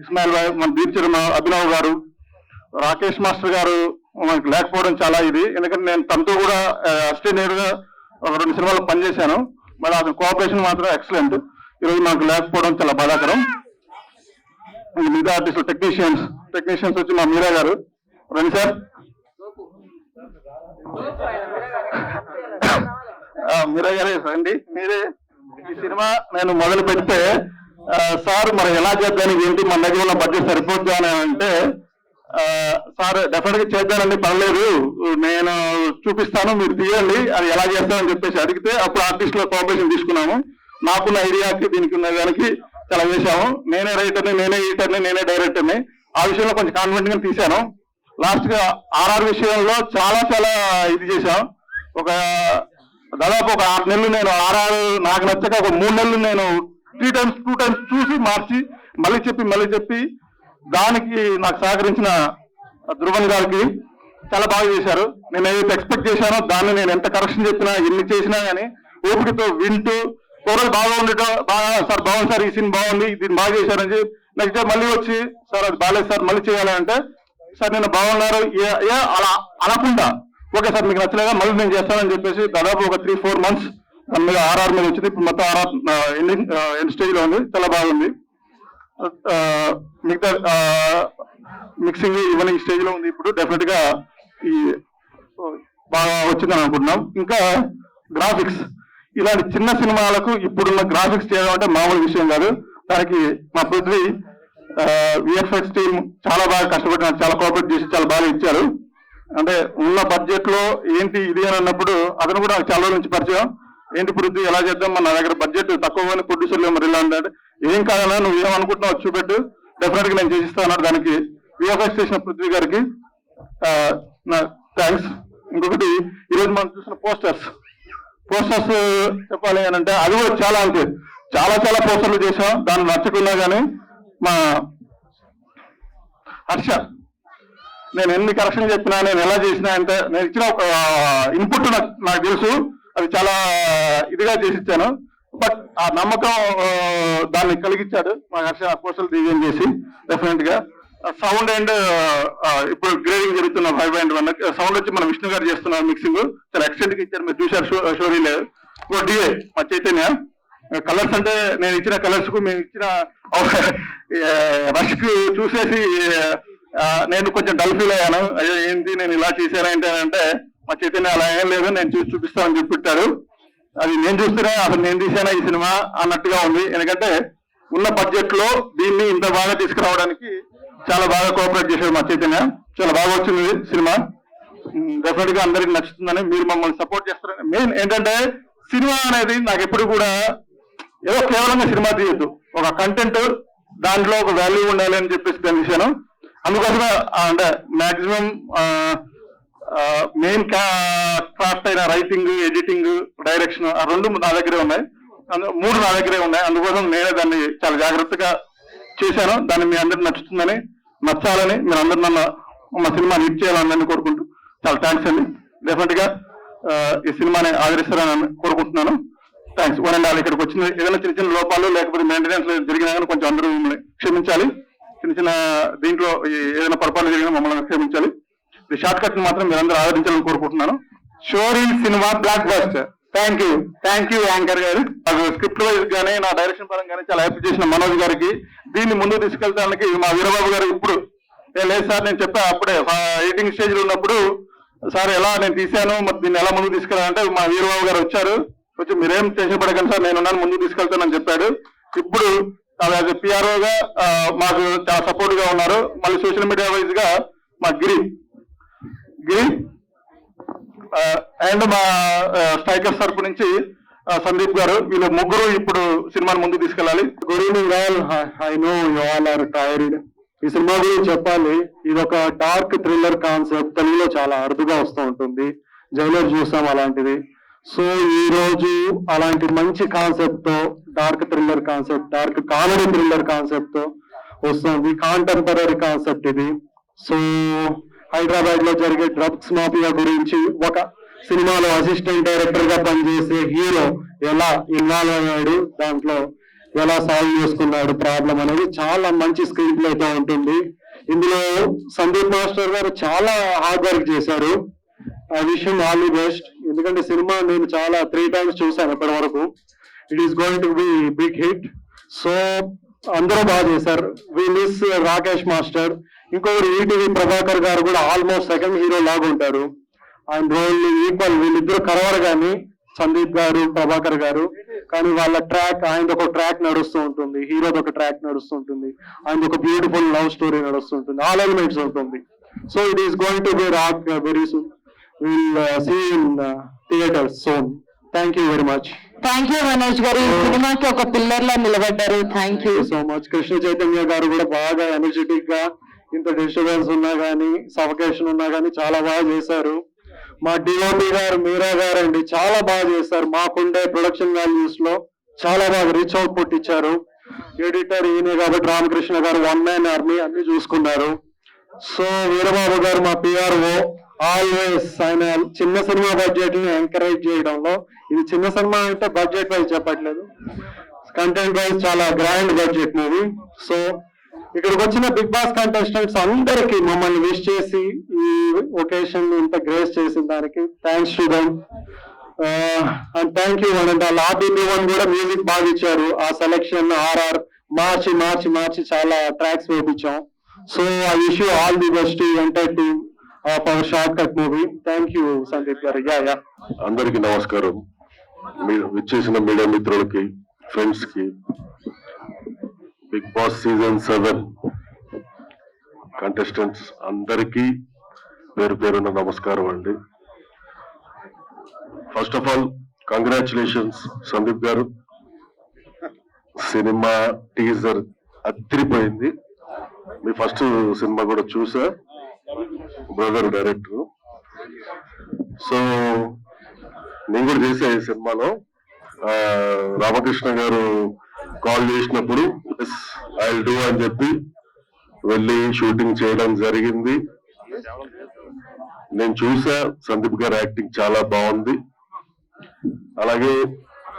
ఇస్మాయిల్ భాయ్, మన దీప్చర్ అభినవ్ గారు, రాకేష్ మాస్టర్ గారు మనకి లేకపోవడం చాలా ఇది. ఎందుకంటే నేను తనతో కూడా అసిస్టెంట్ గా ఒక 2 సినిమాలు పనిచేశాను. మరి అతని కోఆపరేషన్ మాత్రం ఎక్సలెంట్. ఈరోజు మనకు లేకపోవడం చాలా బాధాకరం. మిగతా ఆర్టిస్టులు టెక్నీషియన్స్ వచ్చి మా మీరా గారు రండి సార్. మీరా గారే రండి. మీరే ఈ సినిమా నేను మొదలు పెడితే సార్ మరి ఎలా చేద్దానికి ఏంటి, మన దగ్గర ఉన్న బడ్జెట్ సరిపోద్దా అని అంటే సార్ డెఫినెట్ గా చేద్దానండి, పర్లేదు నేను చూపిస్తాను మీరు తీయండి అది ఎలా చేస్తానని చెప్పేసి అడిగితే అప్పుడు ఆర్టిస్టుల కోఆపరేషన్ తీసుకున్నాము. నాకున్న ఐడియాకి దీనికి ఉన్న దానికి చాలా చేశాము. నేనే రైటర్ని, నేనే ఎడిటర్ని, నేనే డైరెక్టర్ని. ఆ విషయంలో కొంచెం కాన్ఫిడెంట్ గా తీశాను. లాస్ట్ గా ఆర్ఆర్ విషయంలో చాలా చాలా ఇది చేశాం. దాదాపు ఒక 6 నెలలు నేను ఆర్ఆర్ నాకు నచ్చక ఒక 3 నెలలు నేను 2 టైమ్స్ చూసి మార్చి మళ్ళీ చెప్పి దానికి నాకు సహకరించిన ధ్రువన్ గారికి చాలా బాగా చేశారు. నేను ఏదైతే ఎక్స్పెక్ట్ చేశానో దాన్ని నేను ఎంత కరెక్షన్ చెప్పినా ఎన్ని చేసినా కానీ ఓపికతో వింటూ ఓవరాల్ బాగా ఉండటం, బాగా సార్ బాగుంది సార్, ఈ సీన్ బాగుంది, దీన్ని బాగా చేశారని చెప్పి నెక్స్ట్ డే మళ్ళీ వచ్చి సార్ అది బాగాలేదు సార్ మళ్ళీ చేయాలంటే సార్ నేను బాగున్నారు అలా అనకుండా ఓకే సార్ మీకు నచ్చలేదా మళ్ళీ నేను చేస్తానని చెప్పేసి దాదాపు ఒక 3-4 months దాని మీద ఆర్ఆర్ మీద వచ్చింది. ఇప్పుడు మొత్తం ఆర్ఆర్ ఎండ్ స్టేజ్ లో ఉంది, చాలా బాగుంది. మిగతా మిక్సింగ్ ఇవన్నీ స్టేజ్ లో ఉంది. ఇప్పుడు డెఫినెట్ గా ఈ బాగా వచ్చిందని అనుకుంటున్నాం. ఇంకా గ్రాఫిక్స్, ఇలాంటి చిన్న సినిమాలకు ఇప్పుడున్న గ్రాఫిక్స్ చేయడం అంటే మామూలు విషయం కాదు. దానికి మా పృథ్వీ విఎఫ్ఎక్స్ టీమ్ చాలా బాగా కష్టపడి నాకు చాలా కోఆపరేట్ చేసి చాలా బాగా ఇచ్చారు. అంటే ఉన్న బడ్జెట్ లో ఏంటి ఇది అని అన్నప్పుడు అతను కూడా చాలా రోజుల నుంచి పరిచయం. ఏంటి పృథ్వీ ఎలా చేద్దాం, మన దగ్గర బడ్జెట్ తక్కువగానే ప్రొడ్యూసర్లు మరి ఇలా అంటే ఏం కాదన్నా నువ్వు ఏమనుకుంటున్నావు చూపెట్టు, డెఫినెట్ గా నేను చేసిస్తా అన్నాడు. దానికి విఎఫ్ఎక్స్ చేసిన పృథ్వీ గారికి నా థ్యాంక్స్. ఇంకొకటి ఈరోజు మనం చూసిన పోస్టర్స్ చెప్పాలి అని అంటే అది కూడా చాలా అంతే చాలా చాలా పోస్టర్లు చేసాం. దాన్ని నచ్చకున్నా కానీ మా హర్ష నేను ఎన్ని కరెక్షన్ చెప్పినా నేను ఎలా చేసినా అంటే నేను ఇచ్చిన ఒక ఇన్పుట్ నాకు తెలుసు, అది చాలా ఇదిగా చేసి ఇచ్చాను. బట్ ఆ నమ్మకం దాన్ని కలిగించాడు మా హర్ష పోస్టర్లు డిజైన్ చేసి. డెఫినెట్ గా సౌండ్ అండ్ ఇప్పుడు గ్రేడింగ్ జరుగుతున్న 5.1 సౌండ్ వచ్చి మన విష్ణు గారు చేస్తున్నారు మిక్సింగ్, చాలా ఎక్స్టెంట్ గా ఇచ్చారు. మీరు చూసారు షోరీలో. డిఏ మా చైతన్య. కలర్స్ అంటే నేను ఇచ్చిన కలర్స్ కు మేము ఇచ్చిన రష్ కు చూసేసి నేను కొంచెం డల్ ఫీల్ అయ్యాను. అయ్యో ఏంటి నేను ఇలా చేశాను ఏంటంటే మా చైతన్య అలా ఏం లేదు నేను చూసి చూపిస్తానని చెప్పిట్టారు. అది నేను చూస్తేనే అసలు నేను తీసానా ఈ సినిమా అన్నట్టుగా ఉంది. ఎందుకంటే ఉన్న బడ్జెట్ లో దీన్ని ఇంత బాగా తీసుకురావడానికి చాలా బాగా కోఆపరేట్ చేశారు మా చైతన్య. చాలా బాగా వచ్చింది సినిమా. డెఫినెట్ గా అందరికి నచ్చుతుందని మీరు మమ్మల్ని సపోర్ట్ చేస్తారని. మెయిన్ ఏంటంటే సినిమా అనేది నాకు ఎప్పుడు కూడా ఏదో కేవలంగా సినిమా తీయద్దు, ఒక కంటెంట్ దాంట్లో ఒక వాల్యూ ఉండాలి అని చెప్పేసి దాని విషయాను. అందుకోసమే అంటే మాక్సిమం మెయిన్ క్రాఫ్ట్ అయిన రైటింగ్, ఎడిటింగ్, డైరెక్షన్ ఆ 2 నా దగ్గరే ఉన్నాయి, 3 నా దగ్గరే ఉన్నాయి. అందుకోసం నేనే దాన్ని చాలా జాగ్రత్తగా చేశాను. దాన్ని మీ అందరికి నచ్చాలని మీరు అందరు నన్ను మా సినిమాని హిట్ చేయాలని కోరుకుంటూ చాలా థ్యాంక్స్ అండి. డెఫినెట్ గా ఈ సినిమాని ఆదరిస్తారని కోరుకుంటున్నాను. థ్యాంక్స్. వన్ ఇక్కడికి వచ్చిన ఏదైనా చిన్న చిన్న లోపాలు లేకపోతే మెయింటెనెన్స్ జరిగినా కానీ కొంచెం అందరూ మమ్మల్ని క్షమించాలి. చిన్న దీంట్లో ఏదైనా పొరపాటు జరిగినా మమ్మల్ని క్షమించాలి. ఈ షార్ట్ కట్ మాత్రం మీరు అందరూ ఆదరించాలని కోరుకుంటున్నాను. షోరీ సినిమా blockbuster. Thank you anchor గారు. స్క్రిప్ట్ వైజ్ కానీ నా డైరెక్షన్ పరంగా కానీ చాలా హెల్ప్ చేసిన మనోజ్ గారికి, దీన్ని ముందుకు తీసుకెళ్ళడానికి మా వీరబాబు గారు ఇప్పుడు లేదు సార్ నేను చెప్పా అప్పుడే ఎడిటింగ్ స్టేజ్ లో ఉన్నప్పుడు సార్ ఎలా నేను తీశాను మరి దీన్ని ఎలా ముందుకు తీసుకెళ్ళాలంటే మా వీరబాబు గారు వచ్చి మీరేం చేసేపడకండి సార్ నేను ముందుకు తీసుకెళ్తానని చెప్పాడు. ఇప్పుడు యాజ్ పిఆర్ఓ గా మాకు చాలా సపోర్ట్ గా ఉన్నారు. మళ్ళీ సోషల్ మీడియా వైజ్ గా మా గిరి అండ్ మా స్ట్రైకర్స్ తరపు నుంచి సందీప్ గారు, వీళ్ళు ముగ్గురు ఇప్పుడు సినిమాని ముందుకు తీసుకెళ్ళాలి. Good evening all. I know you all are tired. ఈ సినిమా గురించి చెప్పాలి. ఇది ఒక డార్క్ థ్రిల్లర్ కాన్సెప్ట్, తెలుగులో చాలా అరుదుగా వస్తూ ఉంటుంది. జైలర్ చూసాం అలాంటిది. సో ఈ రోజు అలాంటి మంచి కాన్సెప్ట్ తో, dark thriller concept, dark comedy thriller concept తో వస్తుంది. కాంటెంపరీ కాన్సెప్ట్ ఇది. సో హైదరాబాద్ లో జరిగే డ్రగ్స్ మాఫియా గురించి ఒక సినిమాలో అసిస్టెంట్ డైరెక్టర్ గా పనిచేసే హీరో ఎలా ఇన్వాల్వ్ అయ్యాడు, దాంట్లో ఎలా సాల్వ్ చేసుకున్నాడు ప్రాబ్లం అనేది చాలా మంచి స్క్రీన్ ప్లే తో ఉంటుంది. ఇందులో సందీప్ మాస్టర్ గారు చాలా హార్డ్ వర్క్ చేశారు. ఆ విషయం ఆల్ ది బెస్ట్. ఎందుకంటే సినిమా నేను చాలా 3 times చూసాను ఇప్పటి వరకు. It is going to be big hit. So అందరూ బాగా చేశారు. We miss Rakesh master. ఇంకొకరు ఈటీవీ ప్రభాకర్ గారు కూడా ఆల్మోస్ట్ సెకండ్ హీరో లాగా ఉంటారు. ఆయన రోల్ ఈక్వల్, వీళ్ళిద్దరు కలవరు కానీ సందీప్ గారు ప్రభాకర్ గారు. కానీ వాళ్ళ ట్రాక్, ఆయనది ఒక ట్రాక్ నడుస్తూ ఉంటుంది, హీరోది ఒక ట్రాక్ నడుస్తుంటుంది, ఆయనది ఒక బ్యూటిఫుల్ లవ్ స్టోరీ నడుస్తుంటుంది, ఆల్ ఎలిమెంట్స్ ఉంటుంది. So it is going to be rock very soon. Will see in theatres soon. Thank you very much. Thank you Manoj గారు, ఈ సినిమాకి ఒక పిల్లర్ లా నిలబడ్డారు. Thank you so much. Krishna Chaitanya గారు కూడా బాగా ఎనర్జెటిక్ గా, ఇంత డిస్టర్బెన్స్ ఉన్నా కానీ, సఫకేషన్ ఉన్నా కానీ చాలా బాగా చేశారు. మా డిఓపి గారు మీరా గారు అండి చాలా బాగా చేశారు. మాకుండే ప్రొడక్షన్ వాల్యూస్ లో చాలా బాగా రిచ్ అవుట్పుట్ ఇచ్చారు. ఎడిటర్ ఈయనే కాబట్టి రామకృష్ణ గారు వన్ మ్యాన్ ఆర్మీ అన్ని చూసుకున్నారు. సో వీరబాబు గారు మా పిఆర్ఓ ఆల్వేస్ ఆయన చిన్న సినిమా బడ్జెట్ ని ఎంకరేజ్ చేయడంలో, ఇది చిన్న సినిమా అంటే బడ్జెట్ వైజ్ చెప్పట్లేదు, కంటెంట్ వైజ్ చాలా గ్రాండ్ బడ్జెట్ మూవీ. సో ఇక్కడికి వచ్చిన బిగ్ బాస్ కంటెస్టెంట్స్ అందరికీ మమ్మల్ని విష్ చేసి ఈ ఒకేషన్ ఇంత గ్రేస్ చేసిన దానికి thanks to them. And thank you and లాబీ వన్ కూడా మ్యూజిక్ బాగా ఇచ్చారు. ఆ సెలెక్షన్ ఆర్ఆర్ మార్చి మార్చి మార్చి చాలా ట్రాక్స్ వేయించాం. So I wish you all the best entire team of our short cut movie. Thank you Sandeep గారు. యా అందరికీ నమస్కారం. మీరు విచ్చేసిన మీడియా మిత్రులకి, ఫ్రెండ్స్ కి, బిగ్ బాస్ సీజన్ 7 కంటెస్టెంట్స్ అందరికీ పేరు పేరున నమస్కారం అండి. First of all congratulations Sandeep గారు. సినిమా టీజర్ అదిరిపోయింది. మీ ఫస్ట్ సినిమా కూడా చూసా, బ్రదర్ డైరెక్టర్. సో నేను కూడా చేసా ఈ సినిమాలో. రామకృష్ణ గారు కాల్ చేసినప్పుడు ఐ విల్ డూ అని చెప్పి వెళ్ళి షూటింగ్ చేయడం జరిగింది. నేను చూసా, సందీప్ గారు యాక్టింగ్ చాలా బాగుంది. అలాగే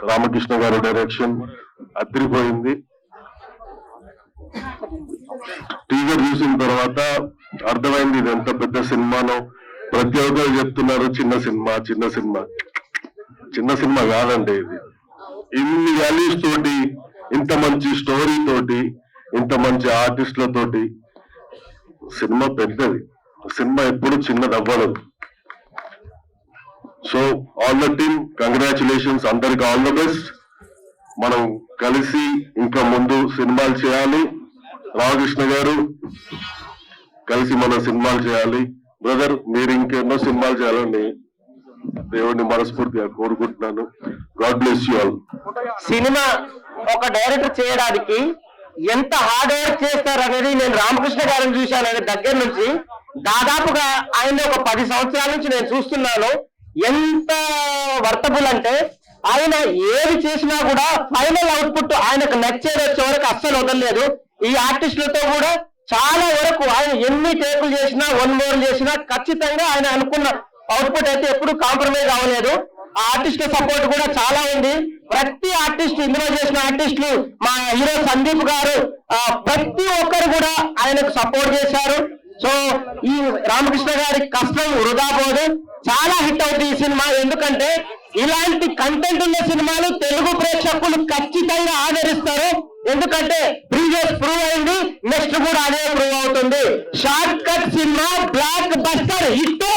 రామకృష్ణ గారు డైరెక్షన్ అదిరిపోయింది. టీజర్ చూసిన తర్వాత అర్థమైంది ఇది ఎంత పెద్ద సినిమానో. ప్రతి ఒక్కరు చెప్తున్నారు చిన్న సినిమా చిన్న సినిమా. చిన్న సినిమా కాదండి ఇది. ఇన్ని వాల్యూస్ తోటి, ఇంత మంచి స్టోరీ తోటి, ఇంత మంచి ఆర్టిస్టులతోటి సినిమా పెద్దది. సినిమా ఎప్పుడు చిన్నది అవ్వదు. So all the team congratulations, అందరికి ఆల్ ద బెస్ట్. మనం కలిసి ఇంకా ముందు సినిమాలు చేయాలి. రామకృష్ణ గారు కలిసి మనం సినిమాలు చేయాలి. బ్రదర్ మీరు ఇంకెన్నో సినిమాలు చేయాలని దేవుడిని మనస్ఫూర్తిగా కోరుకుంటున్నాను. God bless you all. Cinema ఒక డైరెక్టర్ చేయడానికి ఎంత హార్డ్ వర్క్ చేస్తారు అనేది నేను రామకృష్ణ గారిని చూశాను. ఆయన దగ్గర నుంచి దాదాపుగా ఆయన ఒక 10 సంవత్సరాల నుంచి నేను చూస్తున్నాను. ఎంత వర్తబుల్ అంటే ఆయన ఏది చేసినా కూడా ఫైనల్ అవుట్పుట్ ఆయనకు నచ్చేది వచ్చే వరకు అస్సలు వదలలేదు. ఈ ఆర్టిస్టులతో కూడా చాలా వరకు ఆయన ఎన్ని టేకులు చేసినా, 1 more చేసినా ఖచ్చితంగా ఆయన అనుకున్న అవుట్పుట్ అయితే ఎప్పుడు కాంప్రమైజ్ అవ్వలేదు. ఆ ఆర్టిస్ట్ సపోర్ట్ కూడా చాలా ఉంది. ప్రతి ఆర్టిస్ట్, ఇందులో చేసిన ఆర్టిస్టులు, మా హీరో సందీప్ గారు, ప్రతి ఒక్కరు కూడా ఆయనకు సపోర్ట్ చేశారు. సో ఈ రామకృష్ణ గారి కష్టం వృధా పోదు. చాలా హిట్ అవుతుంది ఈ సినిమా. ఎందుకంటే ఇలాంటి కంటెంట్ ఉన్న సినిమాలు తెలుగు ప్రేక్షకులు ఖచ్చితంగా ఆదరిస్తారు. ఎందుకంటే ప్రీవియస్ ప్రూవ్ అయింది, నెక్స్ట్ కూడా అదే ప్రూవ్ అవుతుంది. Short cut cinema block buster hit.